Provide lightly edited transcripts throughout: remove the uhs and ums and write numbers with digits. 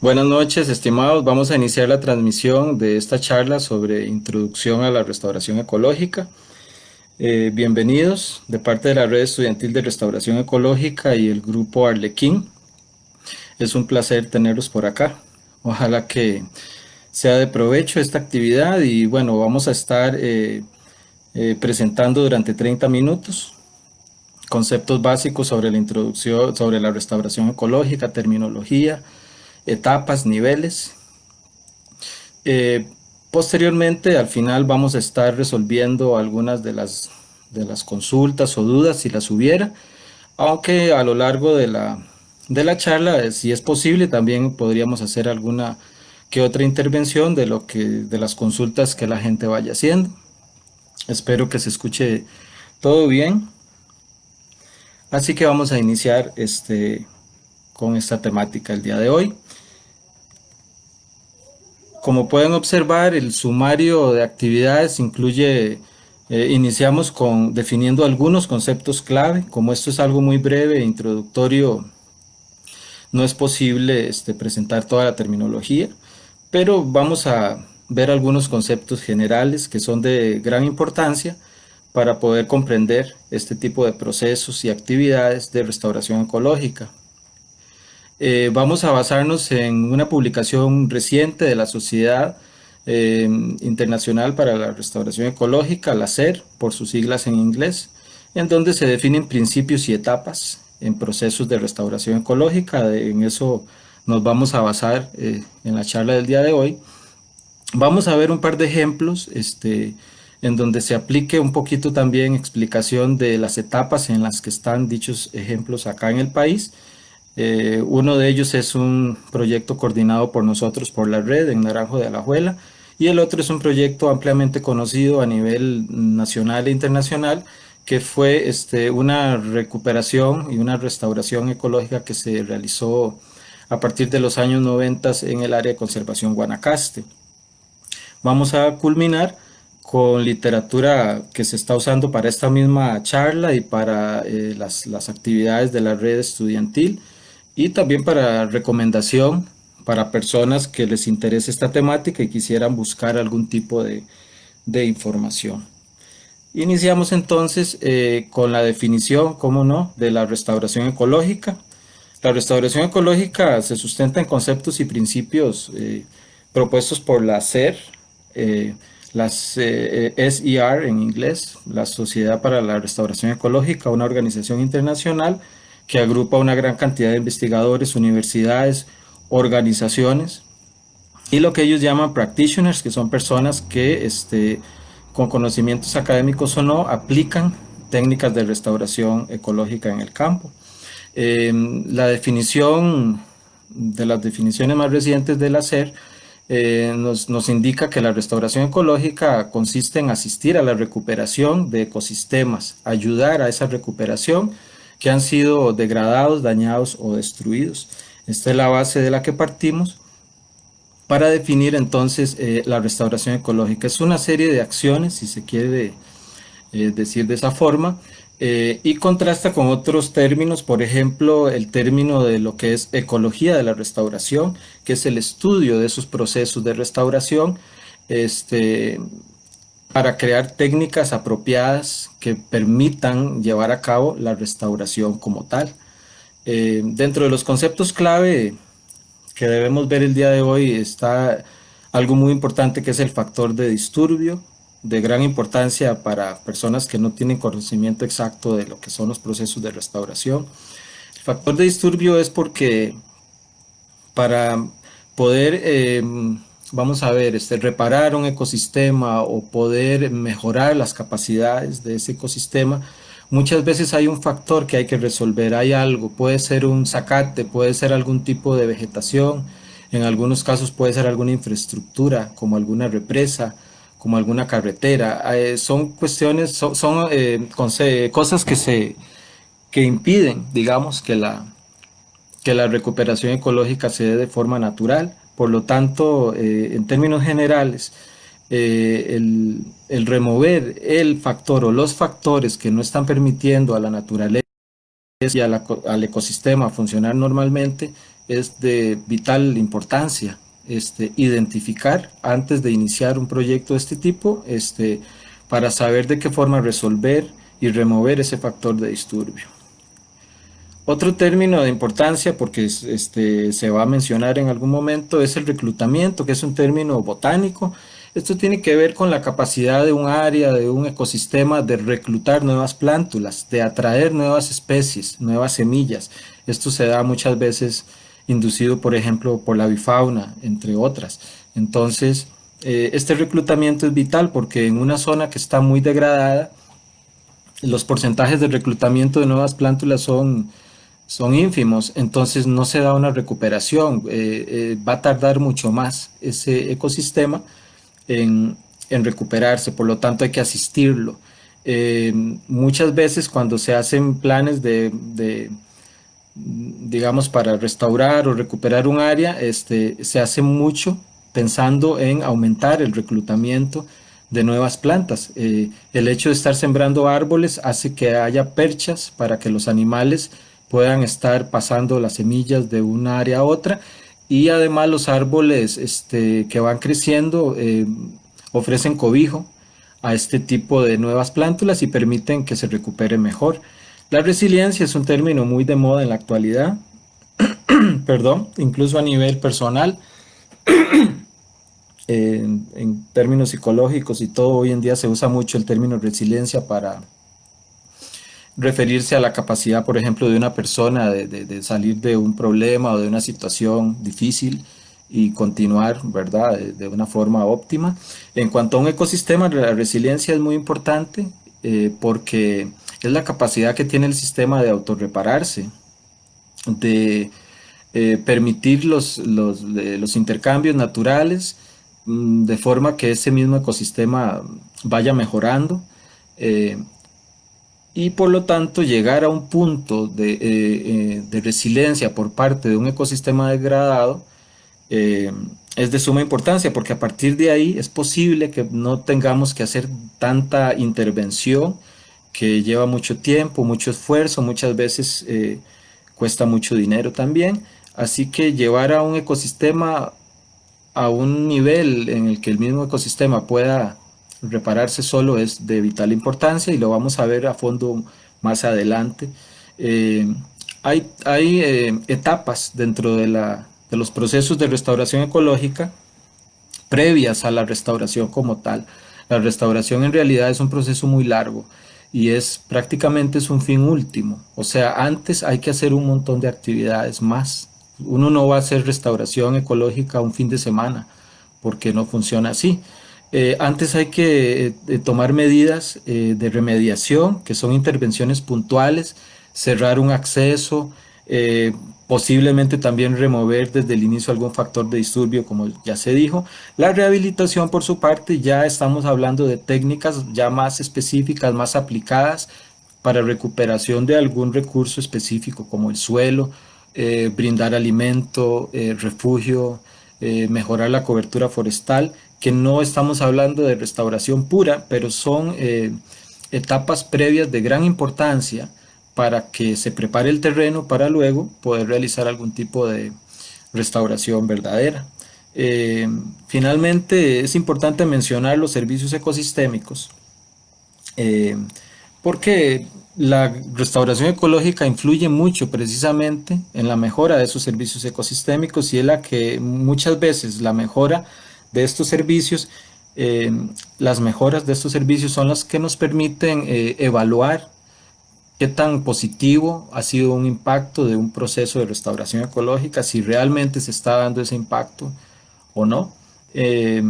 Buenas noches, estimados. Vamos a iniciar la transmisión de esta charla sobre introducción a la restauración ecológica. Bienvenidos de parte de la Red Estudiantil de Restauración Ecológica y el Grupo Arlequín. Es un placer tenerlos por acá. Ojalá que sea de provecho esta actividad y bueno, vamos a estar presentando durante 30 minutos conceptos básicos sobre la introducción, sobre la restauración ecológica, terminología, etapas, niveles. Eh, Posteriormente, al final, vamos a estar resolviendo algunas de las consultas o dudas si las hubiera, aunque a lo largo de la charla, si es posible, también podríamos hacer alguna que otra intervención de las consultas que la gente vaya haciendo. Espero que se escuche todo bien. Así que vamos a iniciar con esta temática el día de hoy. Como pueden observar, el sumario de actividades incluye, iniciamos con definiendo algunos conceptos clave. Como esto es algo muy breve e introductorio, no es posible presentar toda la terminología, pero vamos a ver algunos conceptos generales que son de gran importancia para poder comprender este tipo de procesos y actividades de restauración ecológica. Vamos a basarnos en una publicación reciente de la Sociedad Internacional para la Restauración Ecológica, la SER, por sus siglas en inglés, en donde se definen principios y etapas en procesos de restauración ecológica. En eso nos vamos a basar en la charla del día de hoy. Vamos a ver un par de ejemplos en donde se aplique un poquito también explicación de las etapas en las que están dichos ejemplos acá en el país. Uno de ellos es un proyecto coordinado por nosotros, por la red en Naranjo de Alajuela, y el otro es un proyecto ampliamente conocido a nivel nacional e internacional, que fue una recuperación y una restauración ecológica que se realizó a partir de los años 90 en el área de conservación Guanacaste. Vamos a culminar con literatura que se está usando para esta misma charla y para las actividades de la red estudiantil y también para recomendación para personas que les interese esta temática y quisieran buscar algún tipo de información. Iniciamos entonces con la definición, cómo no, de la restauración ecológica. La restauración ecológica se sustenta en conceptos y principios propuestos por la SER, las SER en inglés, la Sociedad para la Restauración Ecológica, una organización internacional que agrupa una gran cantidad de investigadores, universidades, organizaciones y lo que ellos llaman practitioners, que son personas que con conocimientos académicos o no aplican técnicas de restauración ecológica en el campo. La definición de las definiciones más recientes del hacer nos indica que la restauración ecológica consiste en asistir a la recuperación de ecosistemas, ayudar a esa recuperación que han sido degradados, dañados o destruidos. Esta es la base de la que partimos para definir entonces la restauración ecológica. Es una serie de acciones, si se quiere decir de esa forma, y contrasta con otros términos, por ejemplo, el término de lo que es ecología de la restauración, que es el estudio de esos procesos de restauración, este, para crear técnicas apropiadas que permitan llevar a cabo la restauración como tal. Dentro de los conceptos clave que debemos ver el día de hoy está algo muy importante que es el factor de disturbio, de gran importancia para personas que no tienen conocimiento exacto de lo que son los procesos de restauración. El factor de disturbio es porque para poder, vamos a ver, reparar un ecosistema o poder mejorar las capacidades de ese ecosistema, muchas veces hay un factor que hay que resolver, hay algo, puede ser un zacate, puede ser algún tipo de vegetación, en algunos casos puede ser alguna infraestructura, como alguna represa, como alguna carretera. Son cuestiones, cosas que impiden, digamos, que la recuperación ecológica se dé de forma natural. Por lo tanto, en términos generales, el remover el factor o los factores que no están permitiendo a la naturaleza y al ecosistema funcionar normalmente es de vital importancia identificar antes de iniciar un proyecto de este tipo, para saber de qué forma resolver y remover ese factor de disturbio. Otro término de importancia, porque se va a mencionar en algún momento, es el reclutamiento, que es un término botánico. Esto tiene que ver con la capacidad de un área, de un ecosistema, de reclutar nuevas plántulas, de atraer nuevas especies, nuevas semillas. Esto se da muchas veces inducido, por ejemplo, por la avifauna, entre otras. Entonces, este reclutamiento es vital porque en una zona que está muy degradada, los porcentajes de reclutamiento de nuevas plántulas son ínfimos, entonces no se da una recuperación, va a tardar mucho más ese ecosistema en, en recuperarse, por lo tanto hay que asistirlo. Muchas veces cuando se hacen planes digamos, para restaurar o recuperar un área, se hace mucho pensando en aumentar el reclutamiento de nuevas plantas. El hecho de estar sembrando árboles hace que haya perchas para que los animales puedan estar pasando las semillas de una área a otra, y además los árboles que van creciendo ofrecen cobijo a este tipo de nuevas plántulas y permiten que se recupere mejor. La resiliencia es un término muy de moda en la actualidad, perdón, incluso a nivel personal, en términos psicológicos y todo. Hoy en día se usa mucho el término resiliencia para referirse a la capacidad, por ejemplo, de una persona de salir de un problema o de una situación difícil y continuar, ¿verdad?, de una forma óptima. En cuanto a un ecosistema, la resiliencia es muy importante, porque es la capacidad que tiene el sistema de autorrepararse, de permitir los intercambios naturales, de forma que ese mismo ecosistema vaya mejorando, eh, y por lo tanto llegar a un punto de resiliencia por parte de un ecosistema degradado eh, es de suma importancia, porque a partir de ahí es posible que no tengamos que hacer tanta intervención que lleva mucho tiempo, mucho esfuerzo, muchas veces cuesta mucho dinero también. Así que llevar a un ecosistema a un nivel en el que el mismo ecosistema pueda repararse solo es de vital importancia, y lo vamos a ver a fondo más adelante. Eh, hay etapas dentro de los procesos de restauración ecológica previas a la restauración como tal. La restauración en realidad es un proceso muy largo y prácticamente es un fin último. O sea, antes hay que hacer un montón de actividades más. Uno no va a hacer restauración ecológica un fin de semana porque no funciona así. Antes hay que tomar medidas de remediación, que son intervenciones puntuales, cerrar un acceso, eh, posiblemente también remover desde el inicio algún factor de disturbio, como ya se dijo. La rehabilitación, por su parte, ya estamos hablando de técnicas ya más específicas, más aplicadas para recuperación de algún recurso específico, como el suelo, brindar alimento, refugio, mejorar la cobertura forestal, que no estamos hablando de restauración pura, pero son etapas previas de gran importancia para que se prepare el terreno para luego poder realizar algún tipo de restauración verdadera. Eh, Finalmente, es importante mencionar los servicios ecosistémicos, eh, porque la restauración ecológica influye mucho precisamente en la mejora de esos servicios ecosistémicos, y es la que muchas veces la mejora de estos servicios, eh, las mejoras de estos servicios son las que nos permiten evaluar qué tan positivo ha sido un impacto de un proceso de restauración ecológica, si realmente se está dando ese impacto o no. Eh,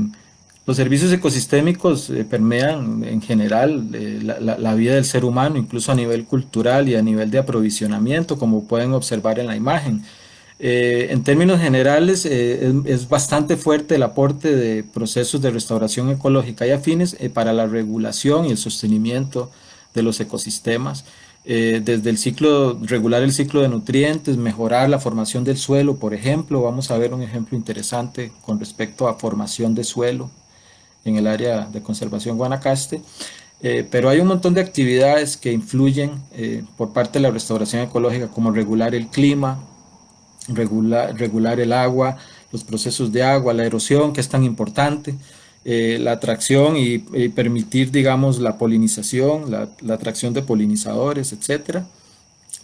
los servicios ecosistémicos permean en general la vida del ser humano, incluso a nivel cultural y a nivel de aprovisionamiento, como pueden observar en la imagen. En términos generales, es bastante fuerte el aporte de procesos de restauración ecológica y afines para la regulación y el sostenimiento de los ecosistemas. Desde el ciclo, regular el ciclo de nutrientes, mejorar la formación del suelo, por ejemplo. Vamos a ver un ejemplo interesante con respecto a formación de suelo en el área de conservación Guanacaste. Pero hay un montón de actividades que influyen por parte de la restauración ecológica, como regular el clima, regular el agua, los procesos de agua, la erosión, que es tan importante, la atracción y permitir, digamos, la polinización, la atracción de polinizadores, etcétera.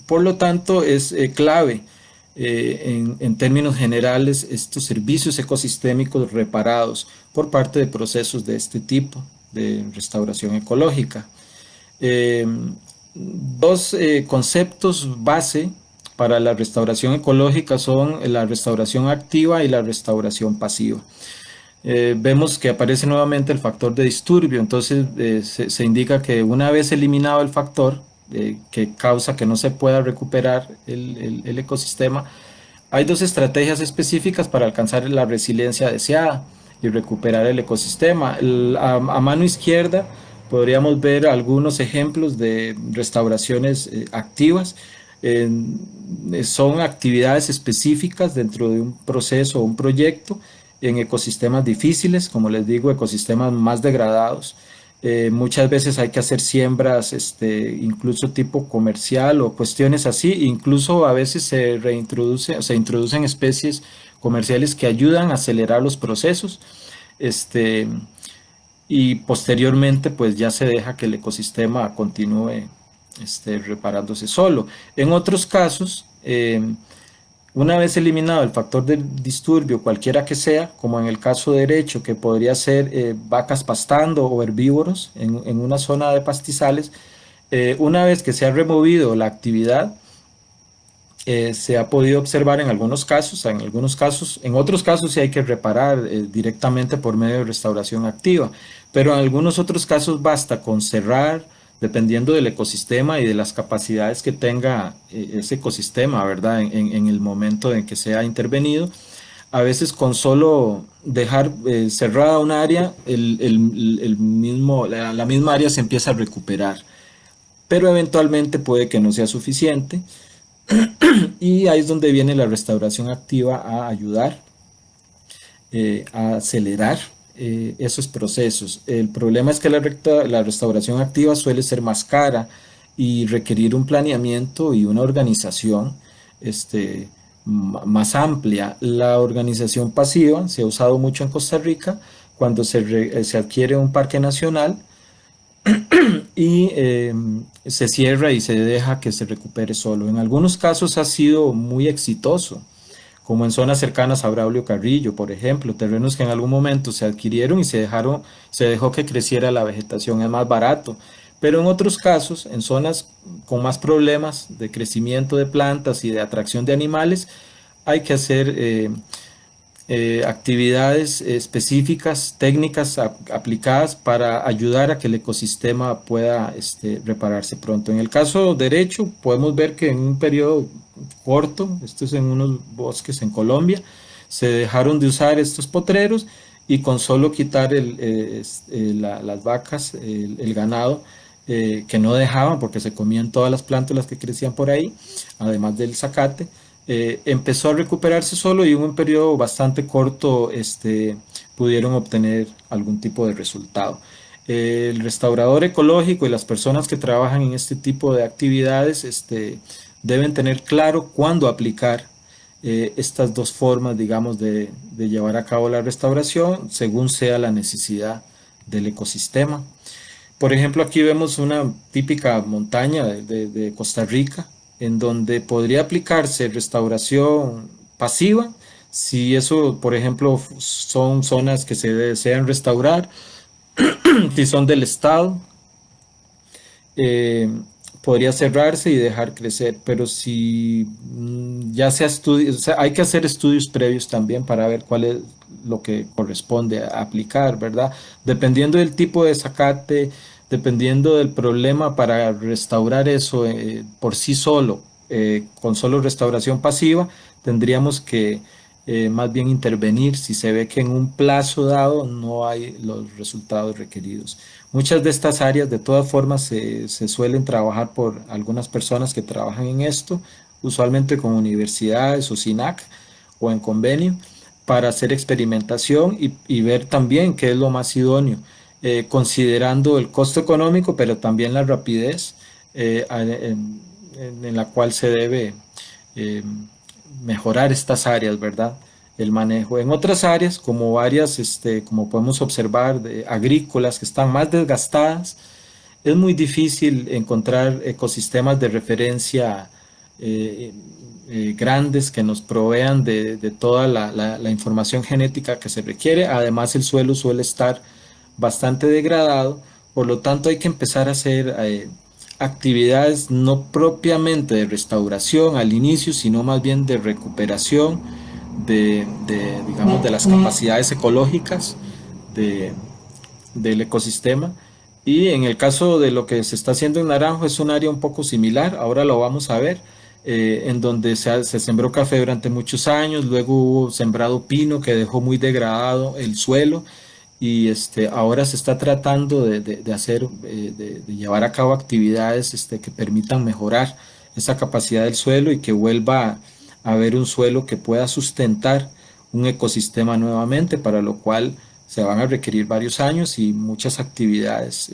Por lo tanto, es clave en términos generales estos servicios ecosistémicos reparados por parte de procesos de este tipo de restauración ecológica. Eh, Dos conceptos base para la restauración ecológica son la restauración activa y la restauración pasiva. Vemos que aparece nuevamente el factor de disturbio, entonces se indica que una vez eliminado el factor que causa que no se pueda recuperar el ecosistema, hay dos estrategias específicas para alcanzar la resiliencia deseada y recuperar el ecosistema. A mano izquierda podríamos ver algunos ejemplos de restauraciones activas. Eh, Son actividades específicas dentro de un proceso o un proyecto en ecosistemas difíciles, como les digo, ecosistemas más degradados. Muchas veces hay que hacer siembras, incluso tipo comercial o cuestiones así. Incluso a veces se introducen especies comerciales que ayudan a acelerar los procesos. Este, y posteriormente, pues ya se deja que el ecosistema continúe reparándose solo. En otros casos, una vez eliminado el factor de disturbio, cualquiera que sea, como en el caso derecho, que podría ser vacas pastando o herbívoros en una zona de pastizales, una vez que se ha removido la actividad, se ha podido observar en otros casos sí hay que reparar directamente por medio de restauración activa, pero en algunos otros casos basta con cerrar, dependiendo del ecosistema y de las capacidades que tenga ese ecosistema, ¿verdad? En el momento en que se ha intervenido. A veces con solo dejar cerrada un área, la misma área se empieza a recuperar, pero eventualmente puede que no sea suficiente y ahí es donde viene la restauración activa a ayudar a acelerar esos procesos. El problema es que la restauración activa suele ser más cara y requerir un planeamiento y una organización este, más amplia. La organización pasiva se ha usado mucho en Costa Rica cuando se adquiere un parque nacional y se cierra y se deja que se recupere solo. En algunos casos ha sido muy exitoso, como en zonas cercanas a Braulio Carrillo, por ejemplo, terrenos que en algún momento se adquirieron y se dejó que creciera la vegetación, es más barato. Pero en otros casos, en zonas con más problemas de crecimiento de plantas y de atracción de animales, hay que hacer actividades específicas, técnicas aplicadas para ayudar a que el ecosistema pueda repararse pronto. En el caso derecho, podemos ver que en un periodo corto, esto es en unos bosques en Colombia, se dejaron de usar estos potreros y con solo quitar las vacas, el ganado, que no dejaban porque se comían todas las plántulas que crecían por ahí, además del zacate, empezó a recuperarse solo y en un periodo bastante corto pudieron obtener algún tipo de resultado. El restaurador ecológico y las personas que trabajan en este tipo de actividades deben tener claro cuándo aplicar estas dos formas, digamos, de llevar a cabo la restauración según sea la necesidad del ecosistema. Por ejemplo, aquí vemos una típica montaña de Costa Rica, en donde podría aplicarse restauración pasiva, si eso, por ejemplo, son zonas que se desean restaurar, si son del Estado, eh, podría cerrarse y dejar crecer, pero si ya sea estudio, o sea, hay que hacer estudios previos también para ver cuál es lo que corresponde a aplicar, ¿verdad? Dependiendo del tipo de zacate, dependiendo del problema para restaurar eso por sí solo, con solo restauración pasiva, tendríamos que más bien intervenir si se ve que en un plazo dado no hay los resultados requeridos. Muchas de estas áreas de todas formas se suelen trabajar por algunas personas que trabajan en esto, usualmente con universidades o SINAC o en convenio, para hacer experimentación y ver también qué es lo más idóneo, considerando el costo económico, pero también la rapidez en la cual se debe eh, mejorar estas áreas, ¿verdad? El manejo. En otras áreas, como áreas, como podemos observar, agrícolas que están más desgastadas, es muy difícil encontrar ecosistemas de referencia eh, grandes que nos provean de toda la información genética que se requiere. Además, el suelo suele estar bastante degradado, por lo tanto hay que empezar a hacer actividades no propiamente de restauración al inicio, sino más bien de recuperación digamos, de las capacidades ecológicas de, del ecosistema. Y en el caso de lo que se está haciendo en Naranjo es un área un poco similar, ahora lo vamos a ver, en donde se sembró café durante muchos años, luego hubo sembrado pino que dejó muy degradado el suelo y ahora se está tratando de hacer, de llevar a cabo actividades que permitan mejorar esa capacidad del suelo y que vuelva a haber un suelo que pueda sustentar un ecosistema nuevamente, para lo cual se van a requerir varios años y muchas actividades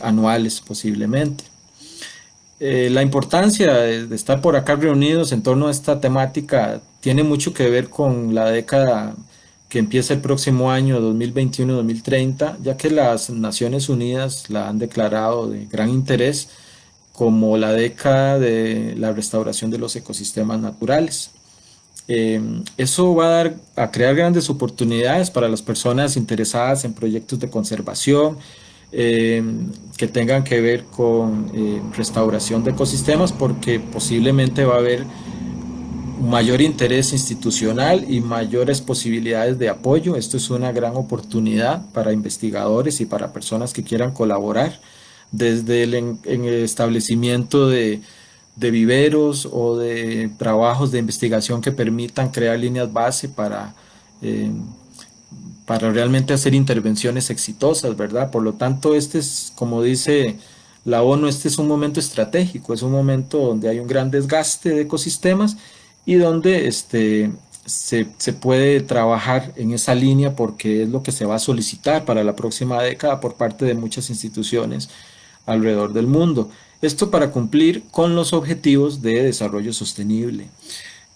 anuales posiblemente. La importancia de estar por acá reunidos en torno a esta temática tiene mucho que ver con la década que empieza el próximo año 2021-2030, ya que las Naciones Unidas la han declarado de gran interés como la década de la restauración de los ecosistemas naturales. Eso va a crear grandes oportunidades para las personas interesadas en proyectos de conservación eh, que tengan que ver con restauración de ecosistemas, porque posiblemente va a haber mayor interés institucional y mayores posibilidades de apoyo. Esto es una gran oportunidad para investigadores y para personas que quieran colaborar desde en el establecimiento de viveros o de trabajos de investigación que permitan crear líneas base eh, para realmente hacer intervenciones exitosas, ¿verdad? Por lo tanto, este es, como dice la ONU, este es un momento estratégico, es un momento donde hay un gran desgaste de ecosistemas y donde se puede trabajar en esa línea porque es lo que se va a solicitar para la próxima década por parte de muchas instituciones alrededor del mundo. Esto para cumplir con los objetivos de desarrollo sostenible.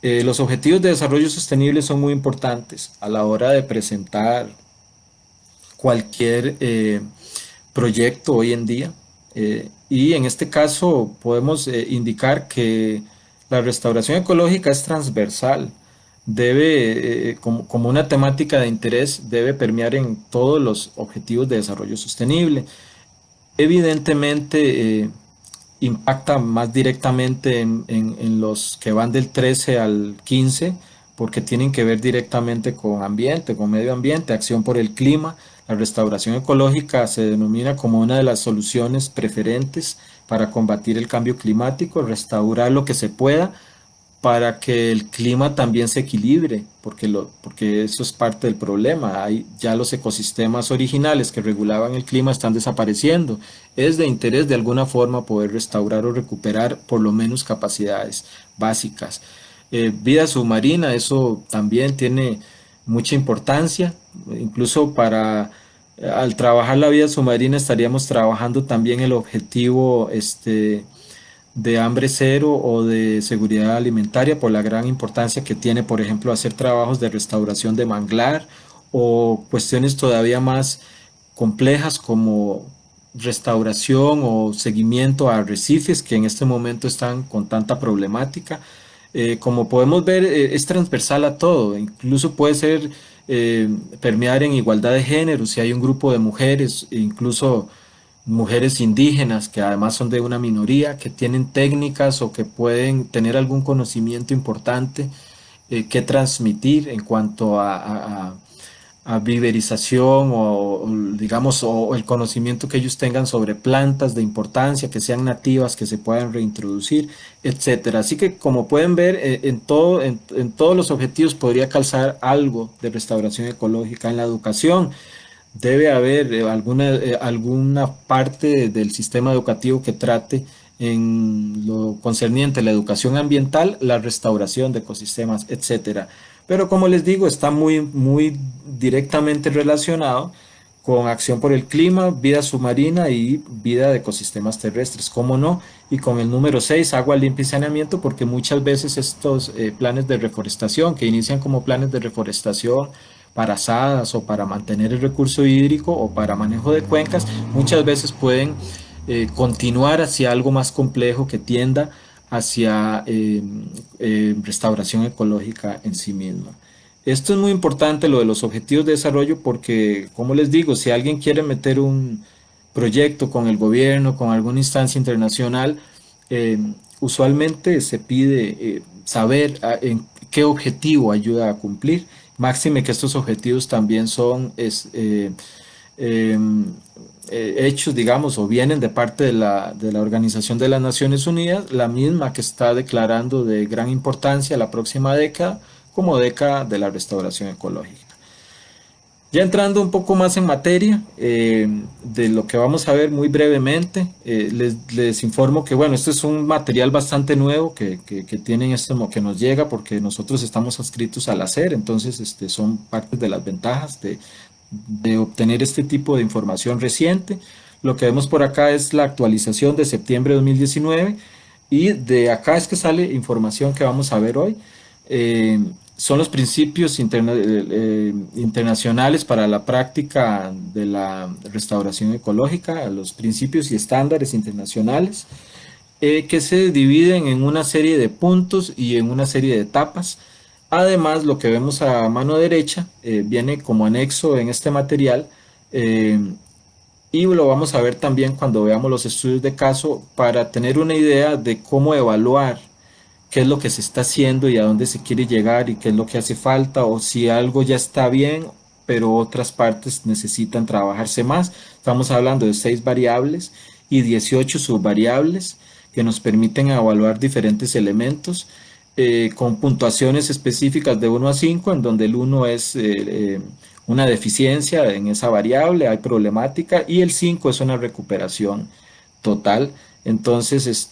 Los objetivos de desarrollo sostenible son muy importantes a la hora de presentar cualquier proyecto hoy en día. Y en este caso podemos indicar que la restauración ecológica es transversal, debe, como una temática de interés, debe permear en todos los objetivos de desarrollo sostenible. Evidentemente, impacta más directamente en los que van del 13 al 15, porque tienen que ver directamente con ambiente, con medio ambiente, acción por el clima. La restauración ecológica se denomina como una de las soluciones preferentes para combatir el cambio climático, restaurar lo que se pueda para que el clima también se equilibre, porque eso es parte del problema. Hay, ya los ecosistemas originales que regulaban el clima están desapareciendo. Es de interés de alguna forma poder restaurar o recuperar por lo menos capacidades básicas. Vida submarina, eso también tiene mucha importancia, incluso al trabajar la vida submarina estaríamos trabajando también el objetivo de hambre cero o de seguridad alimentaria por la gran importancia que tiene, por ejemplo, hacer trabajos de restauración de manglar o cuestiones todavía más complejas como restauración o seguimiento a arrecifes que en este momento están con tanta problemática. Como podemos ver, es transversal a todo, incluso puede ser permear en igualdad de género, si hay un grupo de mujeres, incluso mujeres indígenas que además son de una minoría, que tienen técnicas o que pueden tener algún conocimiento importante que transmitir en cuanto a viverización digamos o el conocimiento que ellos tengan sobre plantas de importancia, que sean nativas, que se puedan reintroducir, etcétera. Así que como pueden ver, en todos los objetivos podría calzar algo de restauración ecológica en la educación. Debe haber alguna parte del sistema educativo que trate en lo concerniente a la educación ambiental, la restauración de ecosistemas, etcétera. Pero como les digo, está muy directamente relacionado con acción por el clima, vida submarina y vida de ecosistemas terrestres, ¿cómo no? Y con el número 6, agua limpia y saneamiento, porque muchas veces estos planes de reforestación, que inician como planes de reforestación para asadas o para mantener el recurso hídrico o para manejo de cuencas, muchas veces pueden continuar hacia algo más complejo que tienda hacia restauración ecológica en sí misma. Esto es muy importante, lo de los objetivos de desarrollo, porque, como les digo, si alguien quiere meter un proyecto con el gobierno, con alguna instancia internacional, eh, usualmente se pide saber en qué objetivo ayuda a cumplir. Máxime que estos objetivos también son eh, hechos, digamos, o vienen de parte de la Organización de las Naciones Unidas, la misma que está declarando de gran importancia la próxima década como década de la restauración ecológica. Ya entrando un poco más en materia de lo que vamos a ver muy brevemente, les informo que, bueno, este es un material bastante nuevo que tienen esto que nos llega porque nosotros estamos adscritos al hacer, entonces son partes de las ventajas de obtener este tipo de información reciente. Lo que vemos por acá es la actualización de septiembre de 2019 y de acá es que sale información que vamos a ver hoy. Eh, Son los principios internacionales para la práctica de la restauración ecológica, los principios y estándares internacionales, que se dividen en una serie de puntos y en una serie de etapas. Además, lo que vemos a mano derecha viene como anexo en este material eh, y lo vamos a ver también cuando veamos los estudios de caso para tener una idea de cómo evaluar qué es lo que se está haciendo y a dónde se quiere llegar y qué es lo que hace falta o si algo ya está bien, pero otras partes necesitan trabajarse más. Estamos hablando de 6 variables y 18 subvariables que nos permiten evaluar diferentes elementos con puntuaciones específicas de 1 a 5, en donde el 1 es una deficiencia en esa variable, hay problemática, y el 5 es una recuperación total. Entonces,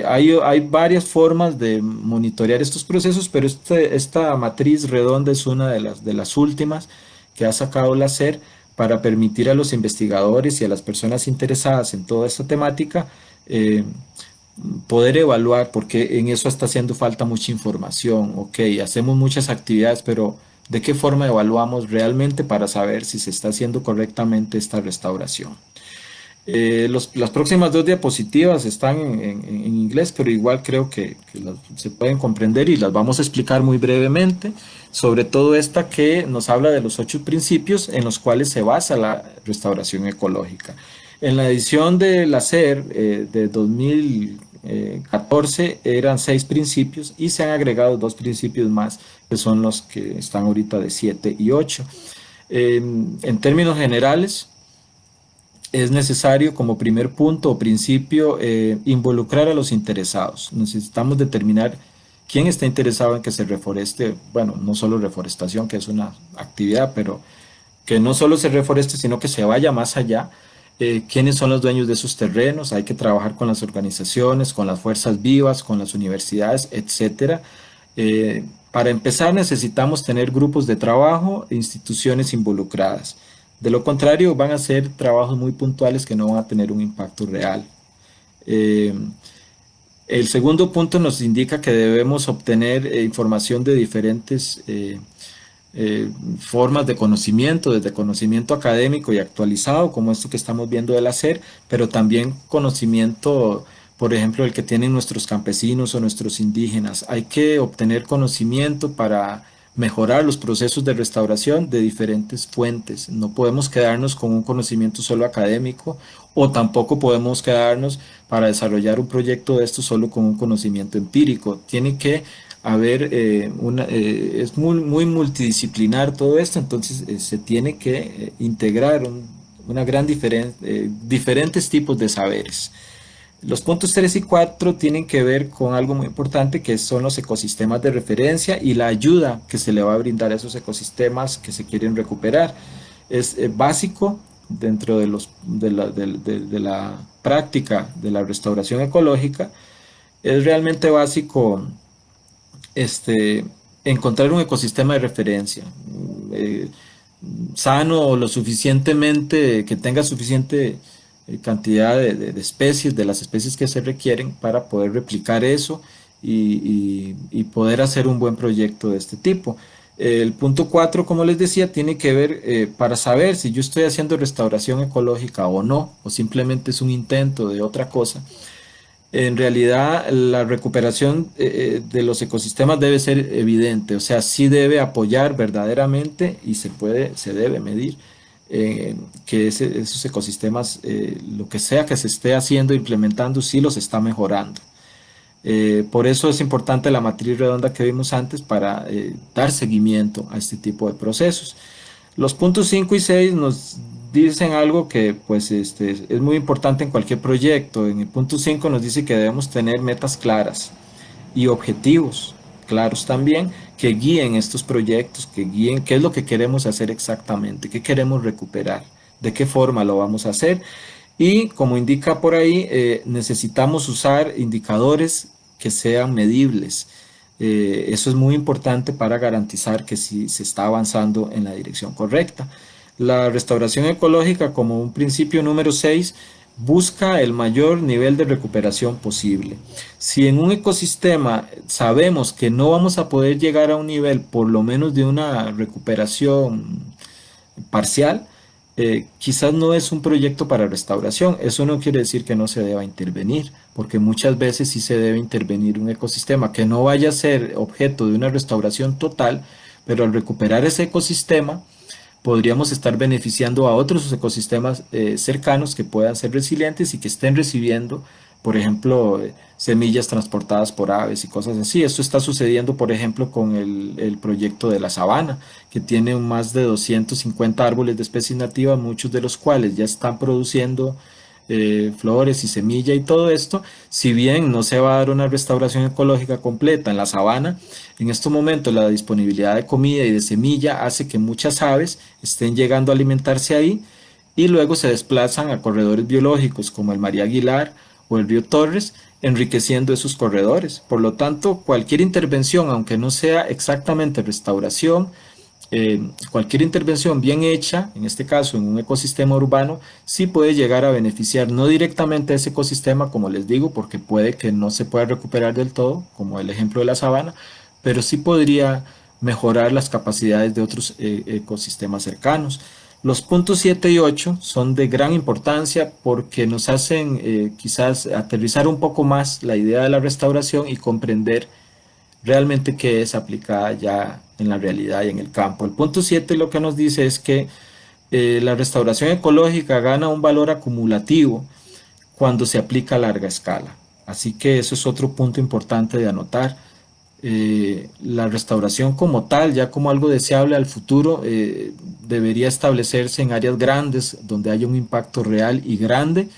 hay varias formas de monitorear estos procesos, pero esta matriz redonda es una de las últimas que ha sacado la SER para permitir a los investigadores y a las personas interesadas en toda esta temática poder evaluar, porque en eso está haciendo falta mucha información. Ok, hacemos muchas actividades, pero ¿de qué forma evaluamos realmente para saber si se está haciendo correctamente esta restauración? Las próximas 2 diapositivas están en inglés, pero igual creo que se pueden comprender y las vamos a explicar muy brevemente, sobre todo esta que nos habla de los 8 principios en los cuales se basa la restauración ecológica. En la edición de la SER de 2014 eran 6 principios y se han agregado 2 principios más, que son los que están ahorita de 7 y 8. En términos generales, es necesario como primer punto o principio involucrar a los interesados. Necesitamos determinar quién está interesado en que se reforeste, bueno, no solo reforestación, que es una actividad, pero que no solo se reforeste, sino que se vaya más allá. ¿Quiénes son los dueños de esos terrenos? Hay que trabajar con las organizaciones, con las fuerzas vivas, con las universidades, etcétera. Para empezar, necesitamos tener grupos de trabajo e instituciones involucradas. De lo contrario, van a ser trabajos muy puntuales que no van a tener un impacto real. Eh, el segundo punto nos indica que debemos obtener información de diferentes formas de conocimiento, desde conocimiento académico y actualizado, como esto que estamos viendo del hacer, pero también conocimiento, por ejemplo, el que tienen nuestros campesinos o nuestros indígenas. Hay que obtener conocimiento para mejorar los procesos de restauración de diferentes fuentes. No podemos quedarnos con un conocimiento solo académico o tampoco podemos quedarnos para desarrollar un proyecto de esto solo con un conocimiento empírico. Tiene que haber es muy multidisciplinar todo esto, entonces se tiene que integrar una gran diferentes tipos de saberes. Los puntos 3 y 4 tienen que ver con algo muy importante que son los ecosistemas de referencia y la ayuda que se le va a brindar a esos ecosistemas que se quieren recuperar. Es básico dentro de la práctica de la restauración ecológica. Es realmente básico este, encontrar un ecosistema de referencia. Eh, sano o lo suficientemente, que tenga suficiente cantidad de especies, de las especies que se requieren para poder replicar eso y poder hacer un buen proyecto de este tipo. El punto 4, como les decía, tiene que ver para saber si yo estoy haciendo restauración ecológica o no, o simplemente es un intento de otra cosa. En realidad, la recuperación de los ecosistemas debe ser evidente, o sea, sí debe apoyar verdaderamente y se debe medir que esos ecosistemas, lo que sea que se esté haciendo, implementando, sí los está mejorando. Por eso es importante la matriz redonda que vimos antes para dar seguimiento a este tipo de procesos. Los puntos 5 y 6 nos dicen algo que pues es muy importante en cualquier proyecto. En el punto 5 nos dice que debemos tener metas claras y objetivos claros también que guíen estos proyectos, que guíen qué es lo que queremos hacer exactamente, qué queremos recuperar, de qué forma lo vamos a hacer. Y como indica por ahí, necesitamos usar indicadores que sean medibles. Eso es muy importante para garantizar que sí se está avanzando en la dirección correcta. La restauración ecológica, como un principio número 6, busca el mayor nivel de recuperación posible. Si en un ecosistema sabemos que no vamos a poder llegar a un nivel por lo menos de una recuperación parcial, quizás no es un proyecto para restauración. Eso no quiere decir que no se deba intervenir, porque muchas veces sí se debe intervenir un ecosistema que no vaya a ser objeto de una restauración total, pero al recuperar ese ecosistema podríamos estar beneficiando a otros ecosistemas cercanos que puedan ser resilientes y que estén recibiendo, por ejemplo, semillas transportadas por aves y cosas así. Esto está sucediendo, por ejemplo, con el proyecto de la sabana, que tiene más de 250 árboles de especies nativas, muchos de los cuales ya están produciendo flores y semilla y todo esto. Si bien no se va a dar una restauración ecológica completa en la sabana, en estos momentos la disponibilidad de comida y de semilla hace que muchas aves estén llegando a alimentarse ahí y luego se desplazan a corredores biológicos como el María Aguilar o el río Torres, enriqueciendo esos corredores. Por lo tanto, cualquier intervención, aunque no sea exactamente restauración, cualquier intervención bien hecha, en este caso en un ecosistema urbano, sí puede llegar a beneficiar no directamente a ese ecosistema, como les digo, porque puede que no se pueda recuperar del todo, como el ejemplo de la sabana, pero sí podría mejorar las capacidades de otros ecosistemas cercanos. Los puntos 7 y 8 son de gran importancia porque nos hacen quizás aterrizar un poco más la idea de la restauración y comprender realmente qué es aplicada ya en la realidad y en el campo. El punto 7 lo que nos dice es que la restauración ecológica gana un valor acumulativo cuando se aplica a larga escala. Así que eso es otro punto importante de anotar. La restauración como tal, ya como algo deseable al futuro, debería establecerse en áreas grandes donde haya un impacto real y grande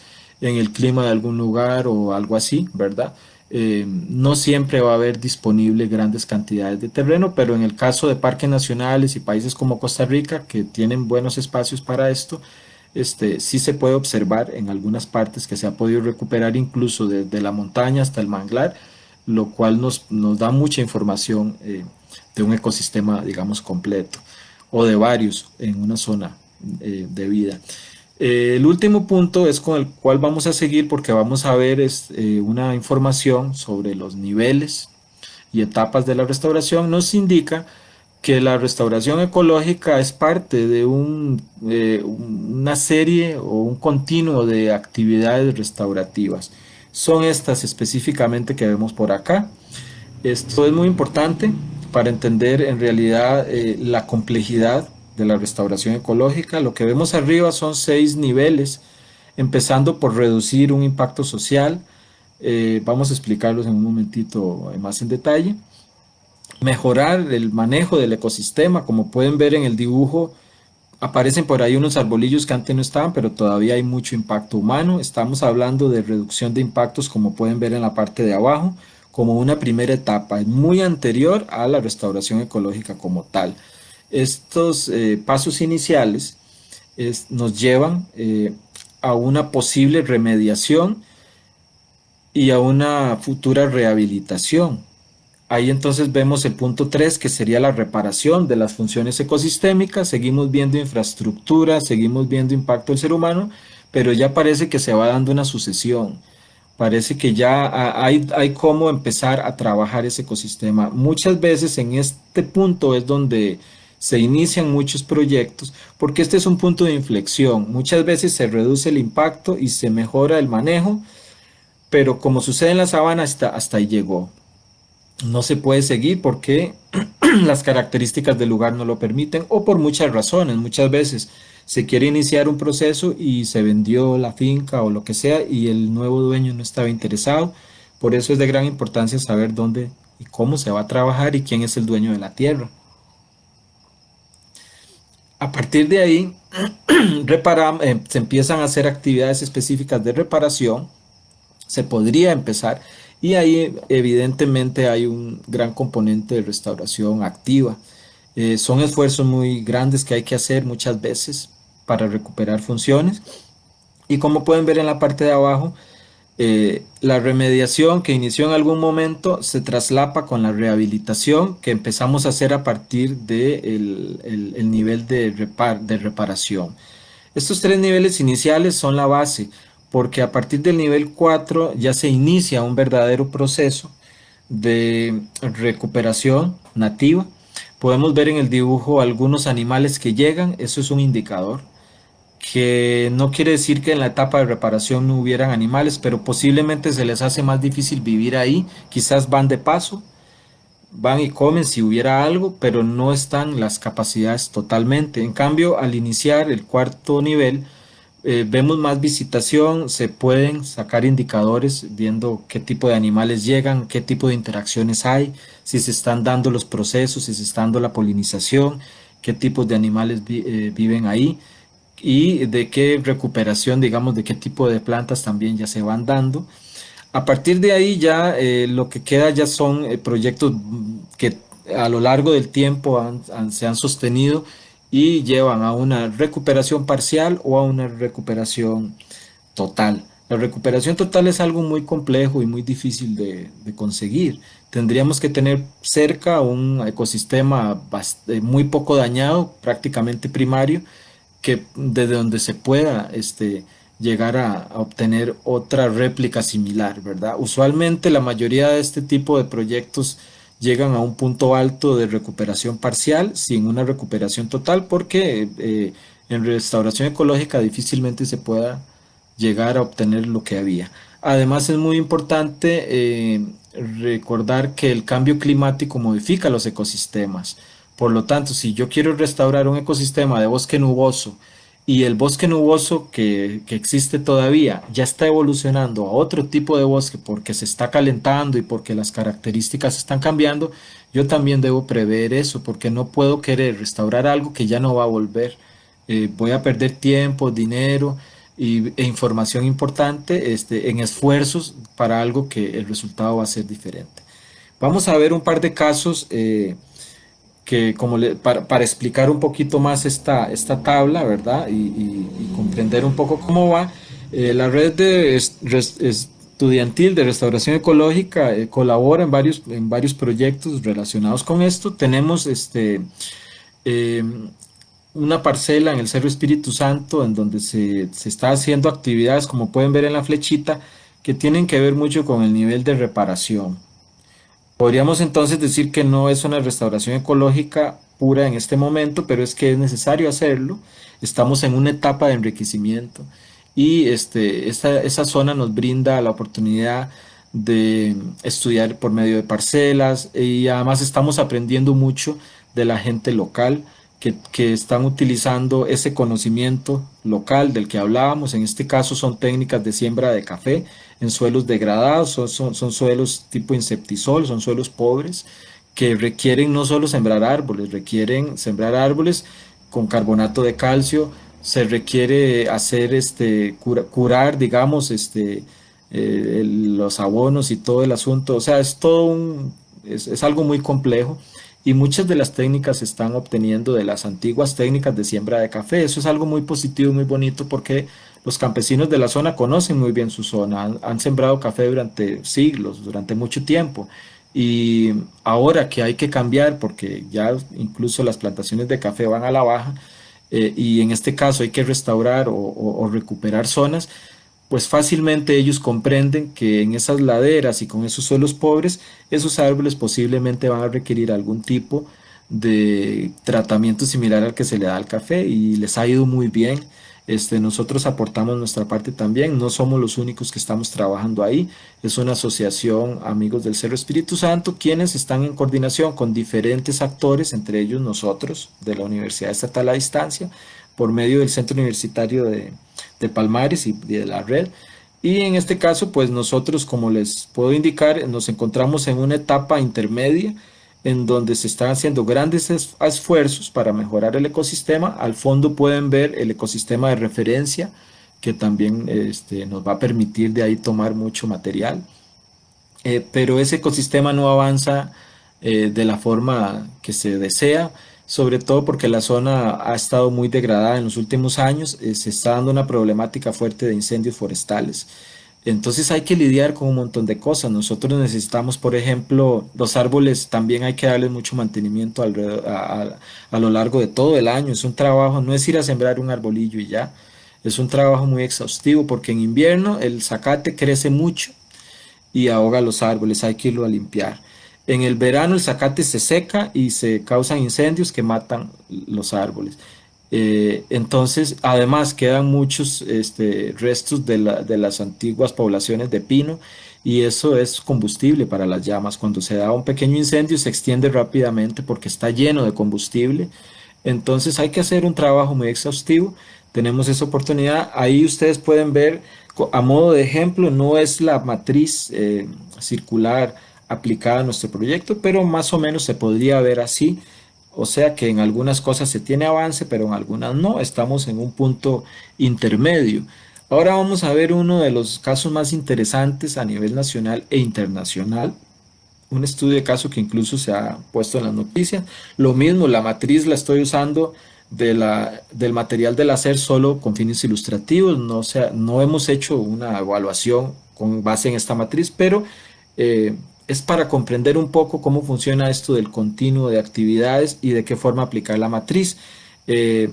en el clima de algún lugar o algo así, ¿verdad? No siempre va a haber disponible grandes cantidades de terreno, pero en el caso de parques nacionales y países como Costa Rica, que tienen buenos espacios para esto, sí se puede observar en algunas partes que se ha podido recuperar incluso desde la montaña hasta el manglar, lo cual nos da mucha información de un ecosistema, digamos, completo o de varios en una zona de vida. El último punto es con el cual vamos a seguir porque vamos a ver una información sobre los niveles y etapas de la restauración. Nos indica que la restauración ecológica es parte de una serie o un continuo de actividades restaurativas. Son estas específicamente que vemos por acá. Esto es muy importante para entender en realidad la complejidad de la restauración ecológica. Lo que vemos arriba son 6 niveles, empezando por reducir un impacto social. Vamos a explicarlos en un momentito más en detalle. Mejorar el manejo del ecosistema, como pueden ver en el dibujo, aparecen por ahí unos arbolillos que antes no estaban, pero todavía hay mucho impacto humano. Estamos hablando de reducción de impactos, como pueden ver en la parte de abajo, como una primera etapa, muy anterior a la restauración ecológica como tal. Estos pasos iniciales nos llevan a una posible remediación y a una futura rehabilitación. Ahí entonces vemos el punto 3 que sería la reparación de las funciones ecosistémicas. Seguimos viendo infraestructura, seguimos viendo impacto del ser humano, pero ya parece que se va dando una sucesión. Parece que ya hay cómo empezar a trabajar ese ecosistema. Muchas veces en este punto es donde se inician muchos proyectos, porque este es un punto de inflexión. Muchas veces se reduce el impacto y se mejora el manejo, pero como sucede en la sabana, hasta ahí llegó. No se puede seguir porque las características del lugar no lo permiten o por muchas razones. Muchas veces se quiere iniciar un proceso y se vendió la finca o lo que sea y el nuevo dueño no estaba interesado. Por eso es de gran importancia saber dónde y cómo se va a trabajar y quién es el dueño de la tierra. A partir de ahí, se empiezan a hacer actividades específicas de reparación. Se podría empezar y ahí evidentemente hay un gran componente de restauración activa. Son esfuerzos muy grandes que hay que hacer muchas veces para recuperar funciones y como pueden ver en la parte de abajo, la remediación que inició en algún momento se traslapa con la rehabilitación que empezamos a hacer a partir del el nivel de reparación. Estos tres niveles iniciales son la base, porque a partir del nivel 4 ya se inicia un verdadero proceso de recuperación nativa. Podemos ver en el dibujo algunos animales que llegan, eso es un indicador, que no quiere decir que en la etapa de reparación no hubieran animales, pero posiblemente se les hace más difícil vivir ahí, quizás van de paso, van y comen si hubiera algo, pero no están las capacidades totalmente. En cambio, al iniciar el cuarto nivel, vemos más visitación, se pueden sacar indicadores viendo qué tipo de animales llegan, qué tipo de interacciones hay, si se están dando los procesos, si se está dando la polinización, qué tipos de animales viven ahí y de qué recuperación, digamos, de qué tipo de plantas también ya se van dando. A partir de ahí ya lo que queda ya son proyectos que a lo largo del tiempo se han sostenido y llevan a una recuperación parcial o a una recuperación total. La recuperación total es algo muy complejo y muy difícil de conseguir. Tendríamos que tener cerca un ecosistema muy poco dañado, prácticamente primario, que desde donde se pueda llegar a obtener otra réplica similar, ¿verdad? Usualmente la mayoría de este tipo de proyectos llegan a un punto alto de recuperación parcial sin una recuperación total porque en restauración ecológica difícilmente se pueda llegar a obtener lo que había. Además es muy importante recordar que el cambio climático modifica los ecosistemas. Por lo tanto, si yo quiero restaurar un ecosistema de bosque nuboso y el bosque nuboso que existe todavía ya está evolucionando a otro tipo de bosque porque se está calentando y porque las características están cambiando, yo también debo prever eso porque no puedo querer restaurar algo que ya no va a volver. Voy a perder tiempo, dinero e información importante en esfuerzos para algo que el resultado va a ser diferente. Vamos a ver un par de casos que para explicar un poquito más esta tabla, ¿verdad? Y comprender un poco cómo va. La red estudiantil de restauración ecológica colabora en varios proyectos relacionados con esto. Tenemos eh, una parcela en el Cerro Espíritu Santo en donde se está haciendo actividades, como pueden ver en la flechita, que tienen que ver mucho con el nivel de reparación. Podríamos entonces decir que no es una restauración ecológica pura en este momento, pero es que es necesario hacerlo. Estamos en una etapa de enriquecimiento y esa zona nos brinda la oportunidad de estudiar por medio de parcelas y además estamos aprendiendo mucho de la gente local que están utilizando ese conocimiento local del que hablábamos. En este caso son técnicas de siembra de café en suelos degradados, son suelos tipo insectisol, son suelos pobres que requieren no solo sembrar árboles, requieren sembrar árboles con carbonato de calcio, se requiere hacer curar, digamos, los abonos y todo el asunto, o sea, es algo muy complejo y muchas de las técnicas se están obteniendo de las antiguas técnicas de siembra de café. Eso es algo muy positivo, muy bonito porque los campesinos de la zona conocen muy bien su zona, han sembrado café durante siglos, durante mucho tiempo y ahora que hay que cambiar, porque ya incluso las plantaciones de café van a la baja, y en este caso hay que restaurar o recuperar zonas, pues fácilmente ellos comprenden que en esas laderas y con esos suelos pobres, esos árboles posiblemente van a requerir algún tipo de tratamiento similar al que se le da al café y les ha ido muy bien. Nosotros aportamos nuestra parte también, no somos los únicos que estamos trabajando ahí, es una asociación Amigos del Cerro Espíritu Santo quienes están en coordinación con diferentes actores, entre ellos nosotros de la Universidad Estatal a Distancia, por medio del Centro Universitario de Palmares y de la red. Y en este caso, pues nosotros, como les puedo indicar, nos encontramos en una etapa intermedia en donde se están haciendo grandes esfuerzos para mejorar el ecosistema. Al fondo pueden ver el ecosistema de referencia, que también nos va a permitir de ahí tomar mucho material. Pero ese ecosistema no avanza de la forma que se desea, sobre todo porque la zona ha estado muy degradada en los últimos años, se está dando una problemática fuerte de incendios forestales. Entonces hay que lidiar con un montón de cosas. Nosotros necesitamos, por ejemplo, los árboles también hay que darles mucho mantenimiento a lo largo de todo el año. Es un trabajo, no es ir a sembrar un arbolillo y ya. Es un trabajo muy exhaustivo porque en invierno el zacate crece mucho y ahoga los árboles, hay que irlo a limpiar. En el verano el zacate se seca y se causan incendios que matan los árboles. Entonces, además quedan muchos restos de las antiguas poblaciones de pino y eso es combustible para las llamas. Cuando se da un pequeño incendio se extiende rápidamente porque está lleno de combustible. Entonces hay que hacer un trabajo muy exhaustivo. Tenemos esa oportunidad. Ahí ustedes pueden ver, a modo de ejemplo, no es la matriz circular aplicada a nuestro proyecto, pero más o menos se podría ver así. O sea que en algunas cosas se tiene avance, pero en algunas no. Estamos en un punto intermedio. Ahora vamos a ver uno de los casos más interesantes a nivel nacional e internacional. Un estudio de caso que incluso se ha puesto en las noticias. Lo mismo, la matriz la estoy usando del material del hacer solo con fines ilustrativos. No hemos hecho una evaluación con base en esta matriz, pero eh, es para comprender un poco cómo funciona esto del continuo de actividades y de qué forma aplicar la matriz. Eh,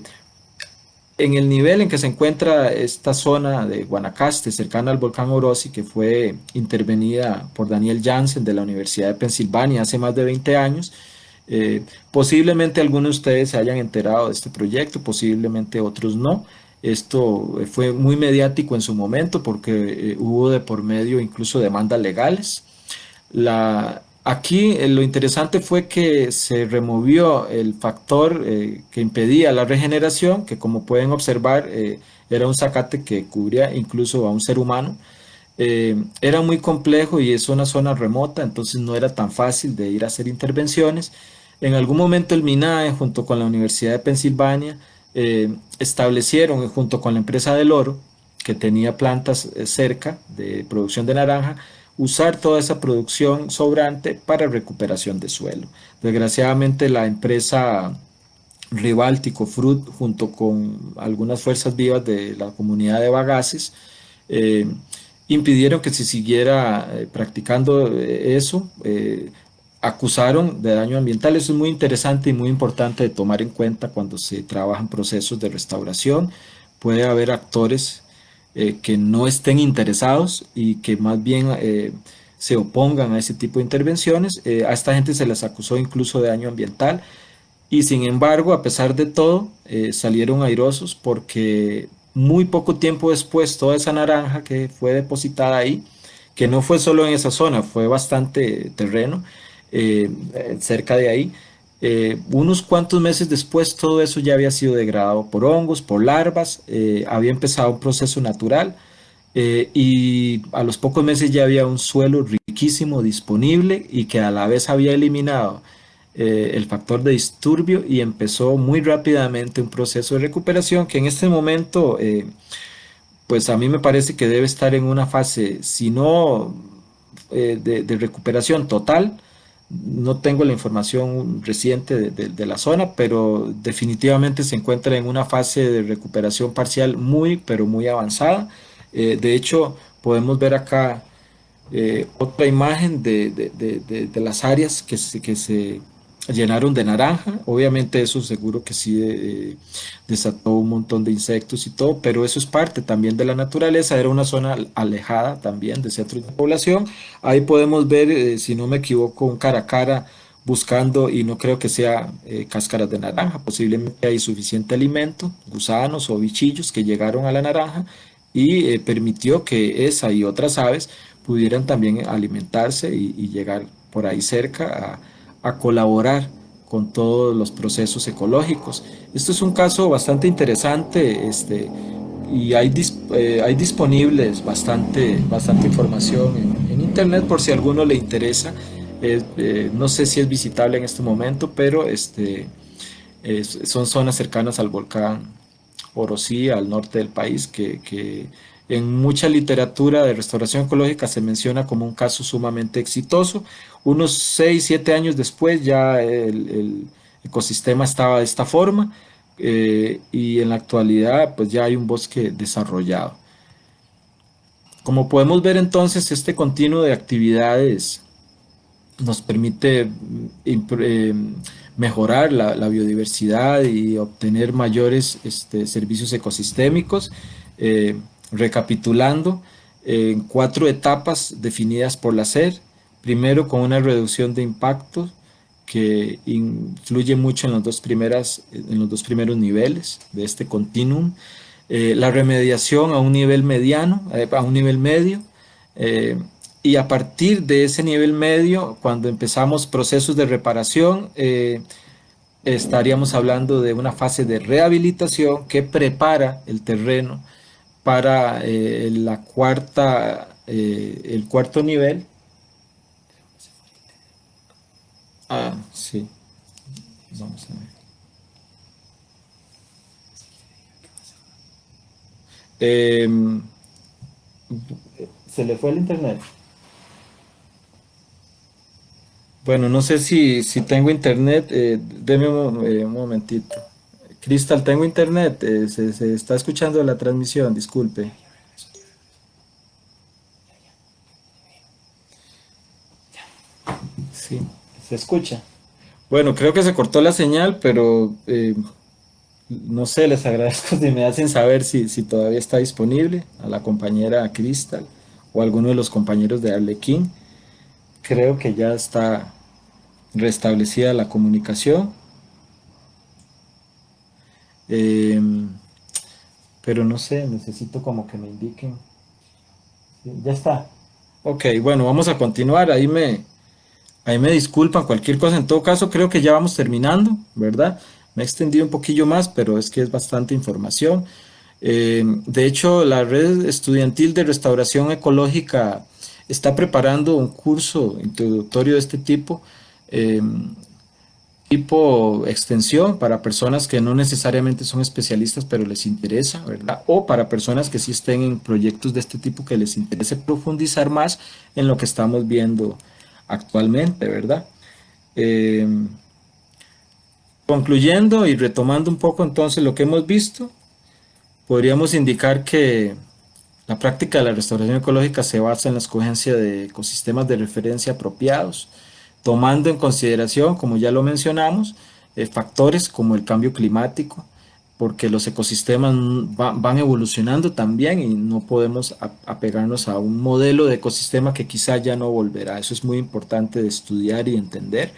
en el nivel en que se encuentra esta zona de Guanacaste, cercana al volcán Orosi, que fue intervenida por Daniel Jansen de la Universidad de Pensilvania hace más de 20 años, posiblemente algunos de ustedes se hayan enterado de este proyecto, posiblemente otros no. Esto fue muy mediático en su momento porque hubo de por medio incluso demandas legales. Aquí lo interesante fue que se removió el factor que impedía la regeneración, que como pueden observar era un zacate que cubría incluso a un ser humano. Era muy complejo y es una zona remota, entonces no era tan fácil de ir a hacer intervenciones. En algún momento el MINAE junto con la Universidad de Pensilvania establecieron junto con la empresa del oro, que tenía plantas cerca de producción de naranja, usar toda esa producción sobrante para recuperación de suelo. Desgraciadamente la empresa rival Ticofrut junto con algunas fuerzas vivas de la comunidad de Bagaces eh, impidieron que se siguiera practicando eso, acusaron de daño ambiental. Eso es muy interesante y muy importante de tomar en cuenta cuando se trabajan procesos de restauración. Puede haber actores que no estén interesados y que más bien se opongan a ese tipo de intervenciones. A esta gente se les acusó incluso de daño ambiental y sin embargo, a pesar de todo, salieron airosos porque muy poco tiempo después toda esa naranja que fue depositada ahí, que no fue solo en esa zona, fue bastante terreno cerca de ahí, unos cuantos meses después todo eso ya había sido degradado por hongos, por larvas, había empezado un proceso natural y a los pocos meses ya había un suelo riquísimo disponible y que a la vez había eliminado el factor de disturbio y empezó muy rápidamente un proceso de recuperación que en este momento, pues a mí me parece que debe estar en una fase, si no de recuperación total, no tengo la información reciente de la zona, pero definitivamente se encuentra en una fase de recuperación parcial muy, pero muy avanzada. De hecho, podemos ver acá Otra imagen de las áreas que se llenaron de naranja. Obviamente eso seguro que sí desató un montón de insectos y todo, pero eso es parte también de la naturaleza. Era una zona alejada también de centros de población. Ahí podemos ver, si no me equivoco, un cara a cara buscando, y no creo que sea cáscaras de naranja, posiblemente hay suficiente alimento, gusanos o bichillos que llegaron a la naranja y permitió que esa y otras aves pudieran también alimentarse y llegar por ahí cerca a colaborar con todos los procesos ecológicos. Esto es un caso bastante interesante, y hay disponibles bastante información en internet por si a alguno le interesa. No sé si es visitable en este momento, pero son zonas cercanas al volcán Orosí, al norte del país, que en mucha literatura de restauración ecológica se menciona como un caso sumamente exitoso. Unos 6 7 años después ya el ecosistema estaba de esta forma, y en la actualidad pues ya hay un bosque desarrollado. Como podemos ver entonces, este continuo de actividades nos permite mejorar la biodiversidad y obtener mayores servicios ecosistémicos. Eh, Recapitulando, en 4 etapas definidas por la SER. Primero, con una reducción de impacto que influye mucho en los dos primeros niveles de este continuum. La remediación a un nivel mediano, a un nivel medio, eh, y a partir de ese nivel medio, cuando empezamos procesos de reparación, estaríamos hablando de una fase de rehabilitación que prepara el terreno para el cuarto nivel. Ah, sí, vamos a ver. Em, Se le fue el internet. Bueno, no sé si tengo internet. Deme un momentito. Cristal, tengo internet. Se está escuchando la transmisión, disculpe. Sí, se escucha. Bueno, creo que se cortó la señal, pero no sé, les agradezco si me hacen saber si todavía está disponible a la compañera Cristal o alguno de los compañeros de Arlequín. Creo que ya está restablecida la comunicación. Em, pero no sé, necesito como que me indiquen. Sí, ya está. Ok, bueno, vamos a continuar. Ahí me disculpan cualquier cosa. En todo caso, creo que ya vamos terminando, ¿verdad? Me he extendido un poquillo más, pero es que es bastante información. De hecho, la red estudiantil de restauración ecológica está preparando un curso introductorio de este tipo. eh, Tipo extensión para personas que no necesariamente son especialistas, pero les interesa, ¿verdad? O para personas que sí estén en proyectos de este tipo que les interese profundizar más en lo que estamos viendo actualmente, ¿verdad? Eh, Concluyendo y retomando un poco entonces lo que hemos visto, podríamos indicar que la práctica de la restauración ecológica se basa en la escogencia de ecosistemas de referencia apropiados, tomando en consideración, como ya lo mencionamos, factores como el cambio climático, porque los ecosistemas van evolucionando también y no podemos apegarnos a un modelo de ecosistema que quizá ya no volverá. Eso es muy importante de estudiar y entender.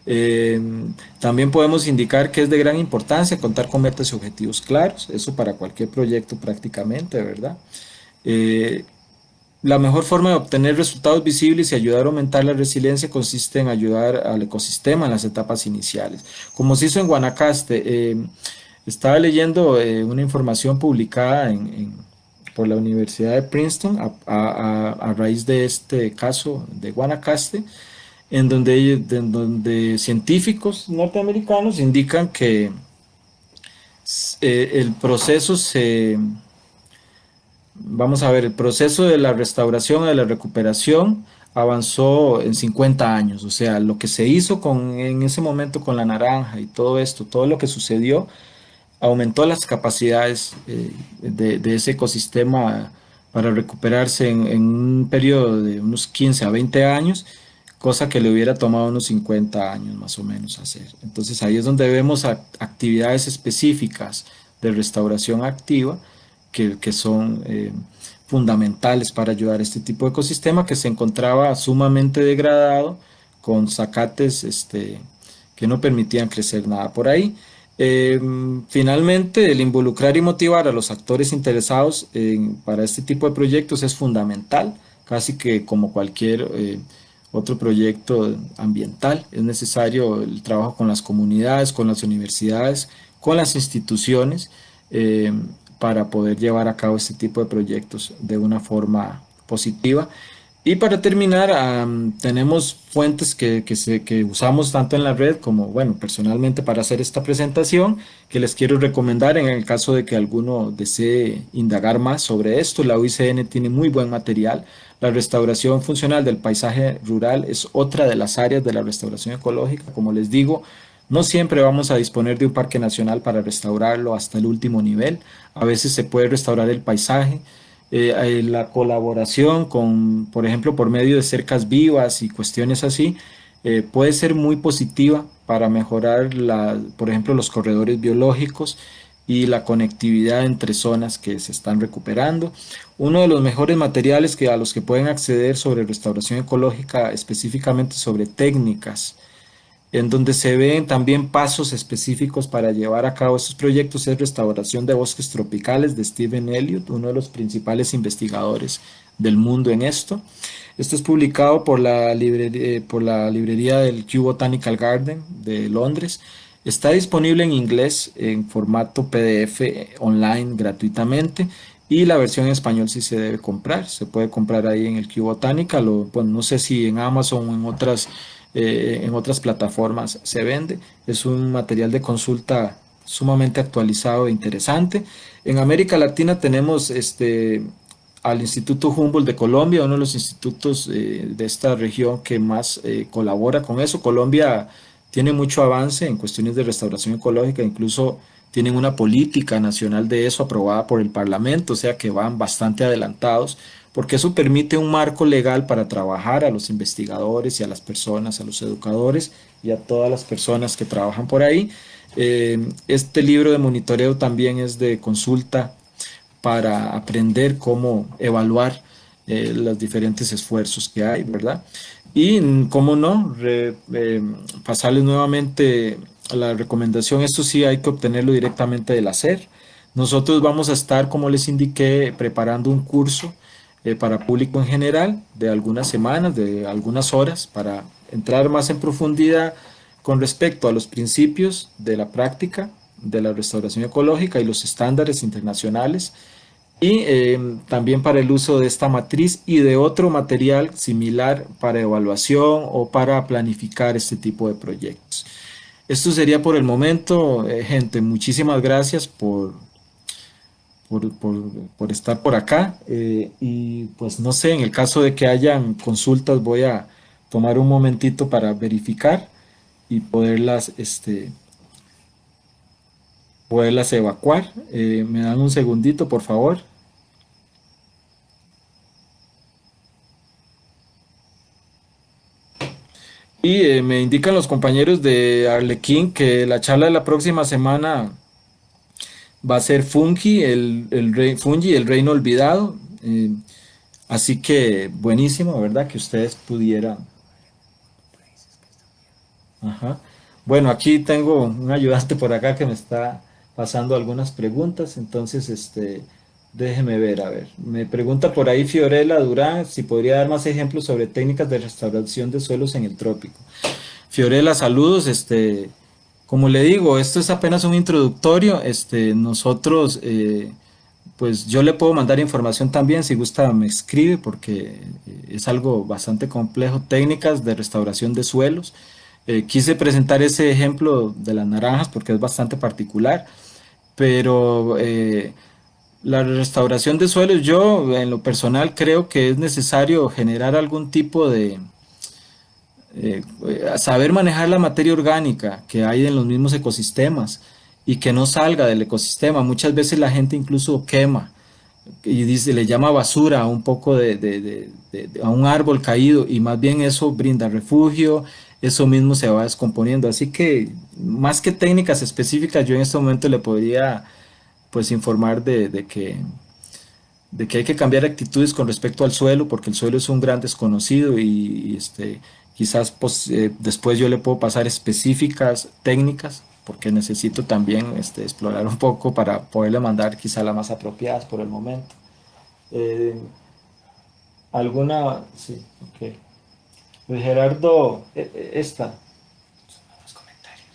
Eh, También podemos indicar que es de gran importancia contar con metas y objetivos claros, eso para cualquier proyecto prácticamente, ¿verdad? Eh, la mejor forma de obtener resultados visibles y ayudar a aumentar la resiliencia consiste en ayudar al ecosistema en las etapas iniciales. Como se hizo en Guanacaste, estaba leyendo una información publicada por la Universidad de Princeton a raíz de este caso de Guanacaste, en donde científicos norteamericanos indican que el proceso vamos a ver, el proceso de la restauración y de la recuperación avanzó en 50 años, o sea, lo que se hizo en ese momento con la naranja y todo esto, todo lo que sucedió, aumentó las capacidades de ese ecosistema para recuperarse en un periodo de unos 15 a 20 años, cosa que le hubiera tomado unos 50 años más o menos hacer. Entonces ahí es donde vemos actividades específicas de restauración activa que son fundamentales para ayudar a este tipo de ecosistema que se encontraba sumamente degradado con zacates que no permitían crecer nada por ahí. Eh, Finalmente, el involucrar y motivar a los actores interesados para este tipo de proyectos es fundamental, casi que como cualquier otro proyecto ambiental. Es necesario el trabajo con las comunidades, con las universidades, con las instituciones eh, para poder llevar a cabo este tipo de proyectos de una forma positiva. Y para terminar, tenemos fuentes que usamos tanto en la red como, bueno, personalmente para hacer esta presentación, que les quiero recomendar en el caso de que alguno desee indagar más sobre esto. La UICN tiene muy buen material. La restauración funcional del paisaje rural es otra de las áreas de la restauración ecológica. Como les digo, no siempre vamos a disponer de un parque nacional para restaurarlo hasta el último nivel. A veces se puede restaurar el paisaje, la colaboración con, por ejemplo, por medio de cercas vivas y cuestiones así, puede ser muy positiva para mejorar, por ejemplo, los corredores biológicos y la conectividad entre zonas que se están recuperando. Uno de los mejores materiales a los que pueden acceder sobre restauración ecológica, específicamente sobre técnicas en donde se ven también pasos específicos para llevar a cabo estos proyectos, es Restauración de Bosques Tropicales de Stephen Elliott, uno de los principales investigadores del mundo en esto. Esto es publicado por la librería del Kew Botanical Garden de Londres. Está disponible en inglés en formato PDF online gratuitamente y la versión en español sí se debe comprar. Se puede comprar ahí en el Kew Botanical o bueno, no sé si en Amazon o en otras plataformas se vende. Es un material de consulta sumamente actualizado e interesante. En América Latina tenemos al Instituto Humboldt de Colombia, uno de los institutos de esta región que más colabora con eso. Colombia tiene mucho avance en cuestiones de restauración ecológica, incluso tienen una política nacional de eso aprobada por el Parlamento, o sea que van bastante adelantados, porque eso permite un marco legal para trabajar a los investigadores y a las personas, a los educadores y a todas las personas que trabajan por ahí. Este libro de monitoreo también es de consulta para aprender cómo evaluar los diferentes esfuerzos que hay, ¿verdad? Y cómo no, pasarles nuevamente a la recomendación, esto sí hay que obtenerlo directamente del hacer. Nosotros vamos a estar, como les indiqué, preparando un curso para público en general de algunas semanas, de algunas horas, para entrar más en profundidad con respecto a los principios de la práctica de la restauración ecológica y los estándares internacionales y también para el uso de esta matriz y de otro material similar para evaluación o para planificar este tipo de proyectos. Esto sería por el momento, gente. Muchísimas gracias por, por, por estar por acá. Y pues no sé, en el caso de que hayan consultas, voy a tomar un momentito para verificar y poderlas evacuar. Me dan un segundito, por favor. Y me indican los compañeros de Arlequín que la charla de la próxima semana va a ser Fungi, el reino olvidado. Así que buenísimo, ¿verdad? Que ustedes pudieran. Ajá. Bueno, aquí tengo un ayudante por acá que me está pasando algunas preguntas, entonces déjeme ver, a ver. Me pregunta por ahí Fiorella Durán si podría dar más ejemplos sobre técnicas de restauración de suelos en el trópico. Fiorella, saludos. Como le digo, esto es apenas un introductorio. Nosotros, pues yo le puedo mandar información también, si gusta me escribe, porque es algo bastante complejo. Técnicas de restauración de suelos. Quise presentar ese ejemplo de las naranjas porque es bastante particular, pero la restauración de suelos, yo en lo personal creo que es necesario generar algún tipo de saber manejar la materia orgánica que hay en los mismos ecosistemas y que no salga del ecosistema. Muchas veces la gente incluso quema. y dice, le llama basura a un poco a un árbol caído y más bien eso brinda refugio, eso mismo se va descomponiendo. Así que más que técnicas específicas, yo en este momento le podría pues informar de que hay que cambiar actitudes con respecto al suelo, porque el suelo es un gran desconocido quizás pues, después yo le puedo pasar específicas técnicas, porque necesito también explorar un poco para poderle mandar quizá las más apropiadas por el momento. Eh, ¿Alguna? Sí, ok. Luis Gerardo, esta. Los comentarios.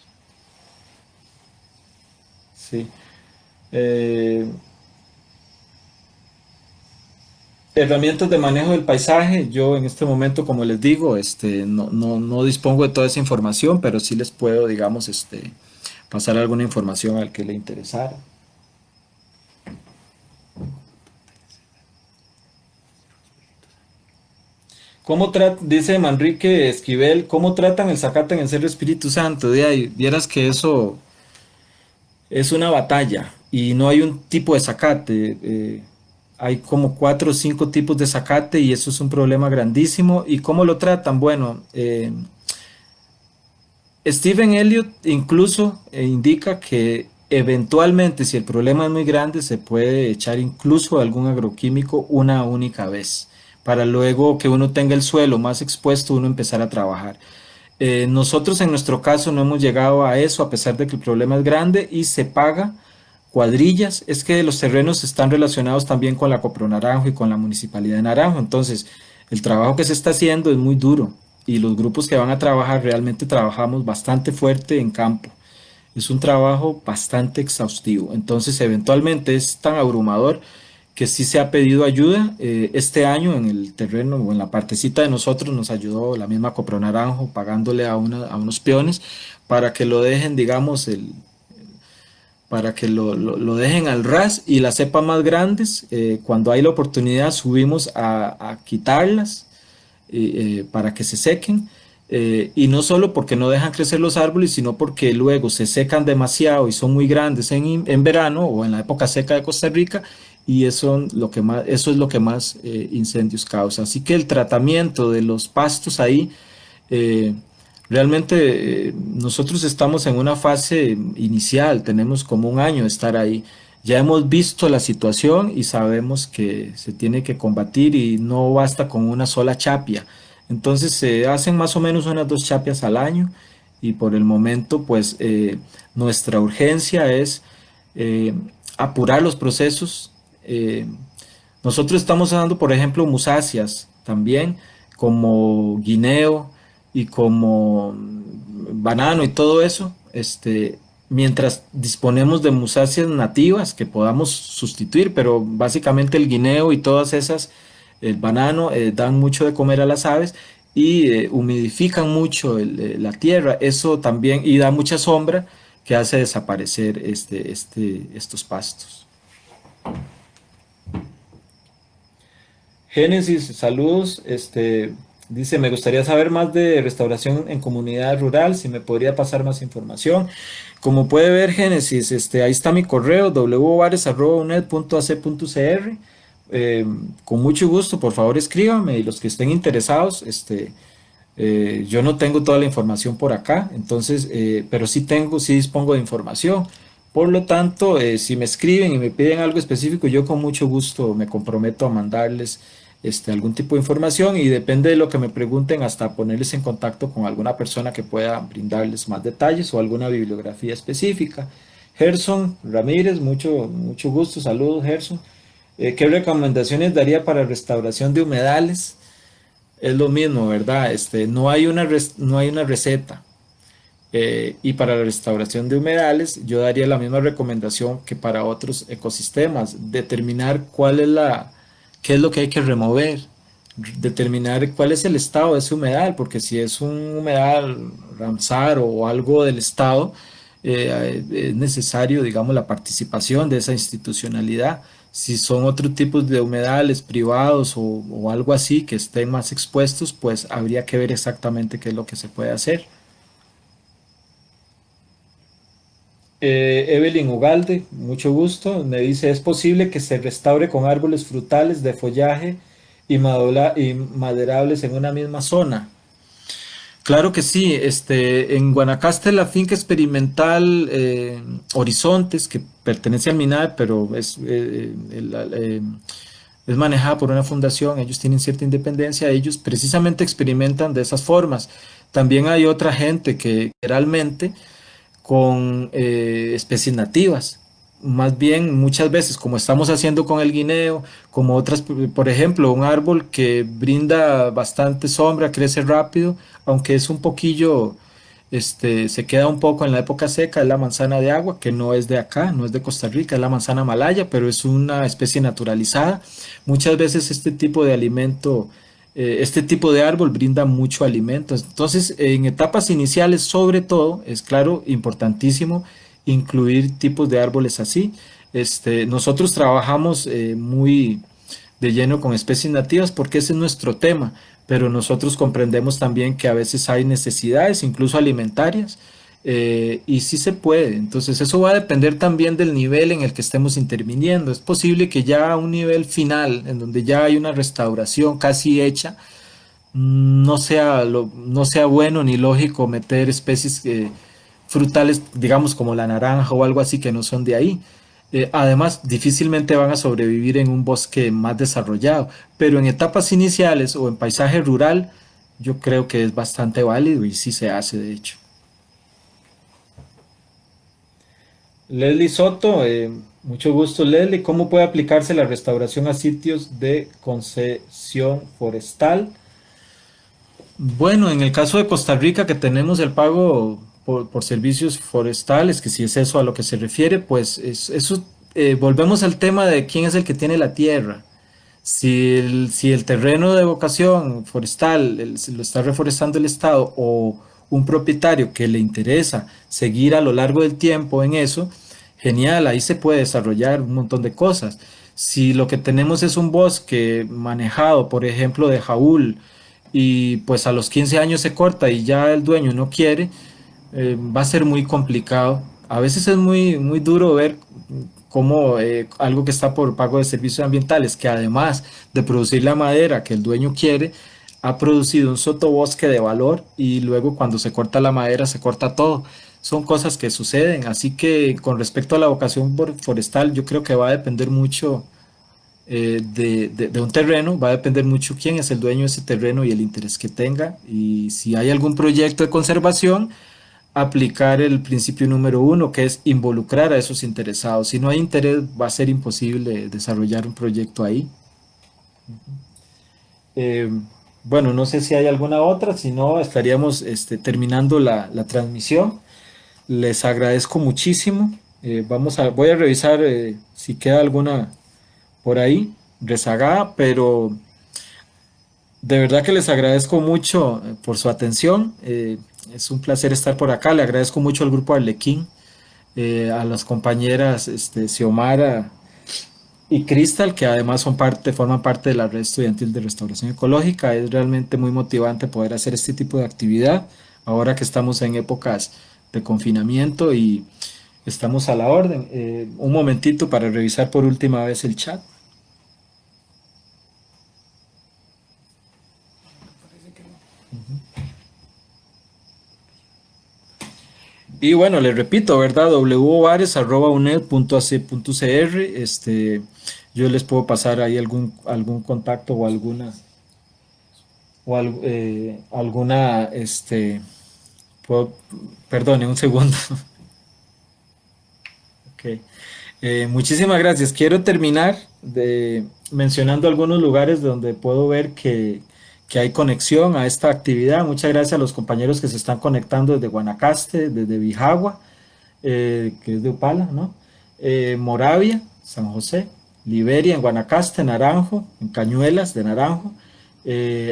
Sí. Eh, Herramientas de manejo del paisaje. Yo en este momento, como les digo, no dispongo de toda esa información, pero sí les puedo, digamos, pasar alguna información al que le interesara. Dice Manrique Esquivel, ¿cómo tratan el zacate en el Cerro Espíritu Santo? De ahí, vieras que eso es una batalla y no hay un tipo de zacate. Hay como cuatro o cinco tipos de zacate y eso es un problema grandísimo. ¿Y cómo lo tratan? Bueno, Stephen Elliott incluso indica que eventualmente, si el problema es muy grande, se puede echar incluso algún agroquímico una única vez, para luego que uno tenga el suelo más expuesto, uno empezar a trabajar. Nosotros en nuestro caso no hemos llegado a eso, a pesar de que el problema es grande y se paga cuadrillas. Es que los terrenos están relacionados también con la Copro Naranjo y con la Municipalidad de Naranjo. Entonces, el trabajo que se está haciendo es muy duro y los grupos que van a trabajar realmente trabajamos bastante fuerte en campo. Es un trabajo bastante exhaustivo. Entonces, eventualmente es tan abrumador que sí se ha pedido ayuda. Este año en el terreno o en la partecita de nosotros nos ayudó la misma Copro Naranjo pagándole a unos peones para que lo dejen, digamos, para que lo dejen al ras y las cepas más grandes, cuando hay la oportunidad, subimos a quitarlas para que se sequen. Y no solo porque no dejan crecer los árboles, sino porque luego se secan demasiado y son muy grandes en verano o en la época seca de Costa Rica y eso es lo que más incendios causa. Así que el tratamiento de los pastos ahí eh, realmente nosotros estamos en una fase inicial, tenemos como un año de estar ahí. Ya hemos visto la situación y sabemos que se tiene que combatir y no basta con una sola chapia. Entonces se hacen más o menos unas dos chapias al año y por el momento pues nuestra urgencia es eh, apurar los procesos. eh, Nosotros estamos dando, por ejemplo, musáceas también, como guineo y como banano y todo eso, mientras disponemos de musáceas nativas que podamos sustituir, pero básicamente el guineo y todas esas, el banano, dan mucho de comer a las aves y humidifican mucho la tierra, eso también, y da mucha sombra que hace desaparecer estos pastos. Génesis, saludos. Dice, me gustaría saber más de restauración en comunidad rural, si me podría pasar más información. Como puede ver, Génesis, ahí está mi correo, wvares@uned.ac.cr. Eh, con mucho gusto, por favor, escríbame y los que estén interesados, yo no tengo toda la información por acá, entonces, pero sí dispongo de información. Por lo tanto, si me escriben y me piden algo específico, yo con mucho gusto me comprometo a mandarles algún tipo de información y depende de lo que me pregunten hasta ponerles en contacto con alguna persona que pueda brindarles más detalles o alguna bibliografía específica. Gerson Ramírez, mucho gusto, saludos Gerson. ¿Qué recomendaciones daría para restauración de humedales? Es lo mismo, ¿verdad? No hay una receta. Y para la restauración de humedales, yo daría la misma recomendación que para otros ecosistemas, determinar qué es lo que hay que remover, determinar cuál es el estado de ese humedal, porque si es un humedal Ramsar o algo del estado, es necesario, digamos, la participación de esa institucionalidad. Si son otro tipos de humedales privados o algo así que estén más expuestos, pues habría que ver exactamente qué es lo que se puede hacer. Evelyn Ugalde, mucho gusto, me dice, ¿es posible que se restaure con árboles frutales de follaje y maderables en una misma zona? Claro que sí, en Guanacaste la finca experimental Horizontes, que pertenece al MINAE, pero es manejada por una fundación, ellos tienen cierta independencia, ellos precisamente experimentan de esas formas. También hay otra gente que generalmente con especies nativas. Más bien, muchas veces, como estamos haciendo con el guineo, como otras, por ejemplo, un árbol que brinda bastante sombra, crece rápido, aunque es un poquillo, se queda un poco en la época seca, es la manzana de agua, que no es de acá, no es de Costa Rica, es la manzana malaya, pero es una especie naturalizada. Muchas veces este tipo de árbol brinda mucho alimento. Entonces, en etapas iniciales, sobre todo, es claro, importantísimo incluir tipos de árboles así. Nosotros trabajamos muy de lleno con especies nativas porque ese es nuestro tema, pero nosotros comprendemos también que a veces hay necesidades, incluso alimentarias, y sí se puede. Entonces eso va a depender también del nivel en el que estemos interviniendo. Es posible que ya a un nivel final, en donde ya hay una restauración casi hecha, no sea bueno ni lógico meter especies frutales, digamos como la naranja o algo así que no son de ahí. Además, difícilmente van a sobrevivir en un bosque más desarrollado, pero en etapas iniciales o en paisaje rural, yo creo que es bastante válido y sí se hace, de hecho. Leslie Soto, mucho gusto, Leslie. ¿Cómo puede aplicarse la restauración a sitios de concesión forestal? Bueno, en el caso de Costa Rica, que tenemos el pago por servicios forestales, que si es eso a lo que se refiere, pues eso, volvemos al tema de quién es el que tiene la tierra. Si el terreno de vocación forestal si lo está reforestando el Estado o un propietario que le interesa seguir a lo largo del tiempo en eso, genial, ahí se puede desarrollar un montón de cosas. Si lo que tenemos es un bosque manejado, por ejemplo, de jaúl, y pues a los 15 años se corta y ya el dueño no quiere, va a ser muy complicado. A veces es muy duro ver cómo algo que está por pago de servicios ambientales, que además de producir la madera que el dueño quiere, ha producido un sotobosque de valor y luego cuando se corta la madera se corta todo. Son cosas que suceden, así que con respecto a la vocación forestal, yo creo que va a depender mucho de un terreno, va a depender mucho quién es el dueño de ese terreno y el interés que tenga. Y si hay algún proyecto de conservación, aplicar el principio número uno, que es involucrar a esos interesados. Si no hay interés, va a ser imposible desarrollar un proyecto ahí. Eh, bueno, no sé si hay alguna otra, si no, estaríamos terminando la transmisión. Les agradezco muchísimo. Voy a revisar si queda alguna por ahí rezagada, pero de verdad que les agradezco mucho por su atención. Es un placer estar por acá. Le agradezco mucho al grupo Arlequín, a las compañeras Xiomara y Crystal, que además forman parte de la red estudiantil de restauración ecológica. Es realmente muy motivante poder hacer este tipo de actividad ahora que estamos en épocas de confinamiento y estamos a la orden. Un momentito para revisar por última vez el chat. Y bueno, le repito, ¿verdad? wovares@uned.ac.cr. Yo les puedo pasar ahí algún contacto o alguna, puedo- perdone, un segundo. Ok. Muchísimas gracias. Quiero terminar mencionando algunos lugares donde puedo ver que hay conexión a esta actividad. Muchas gracias a los compañeros que se están conectando desde Guanacaste, desde Bijagua, que es de Upala, ¿no? Moravia, San José, Liberia, en Guanacaste, Naranjo, en Cañuelas de Naranjo,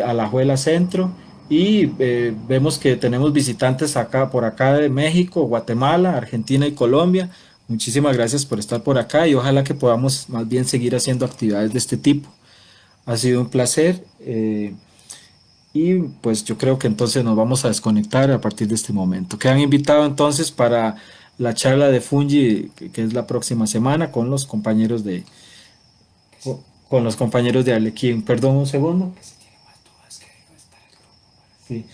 Alajuela Centro, y vemos que tenemos visitantes acá, por acá de México, Guatemala, Argentina y Colombia. Muchísimas gracias por estar por acá y ojalá que podamos más bien seguir haciendo actividades de este tipo. Ha sido un placer y pues yo creo que entonces nos vamos a desconectar a partir de este momento. Quedan invitados entonces para la charla de Fungi, que es la próxima semana, con los compañeros de Arlequín. Perdón un segundo. Sí.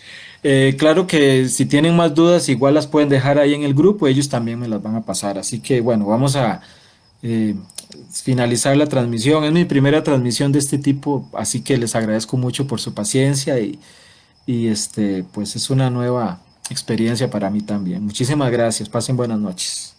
Claro que si tienen más dudas, igual las pueden dejar ahí en el grupo, ellos también me las van a pasar. Así que bueno, vamos a eh, finalizar la transmisión. Es mi primera transmisión de este tipo, así que les agradezco mucho por su paciencia y pues es una nueva experiencia para mí también. Muchísimas gracias, pasen buenas noches.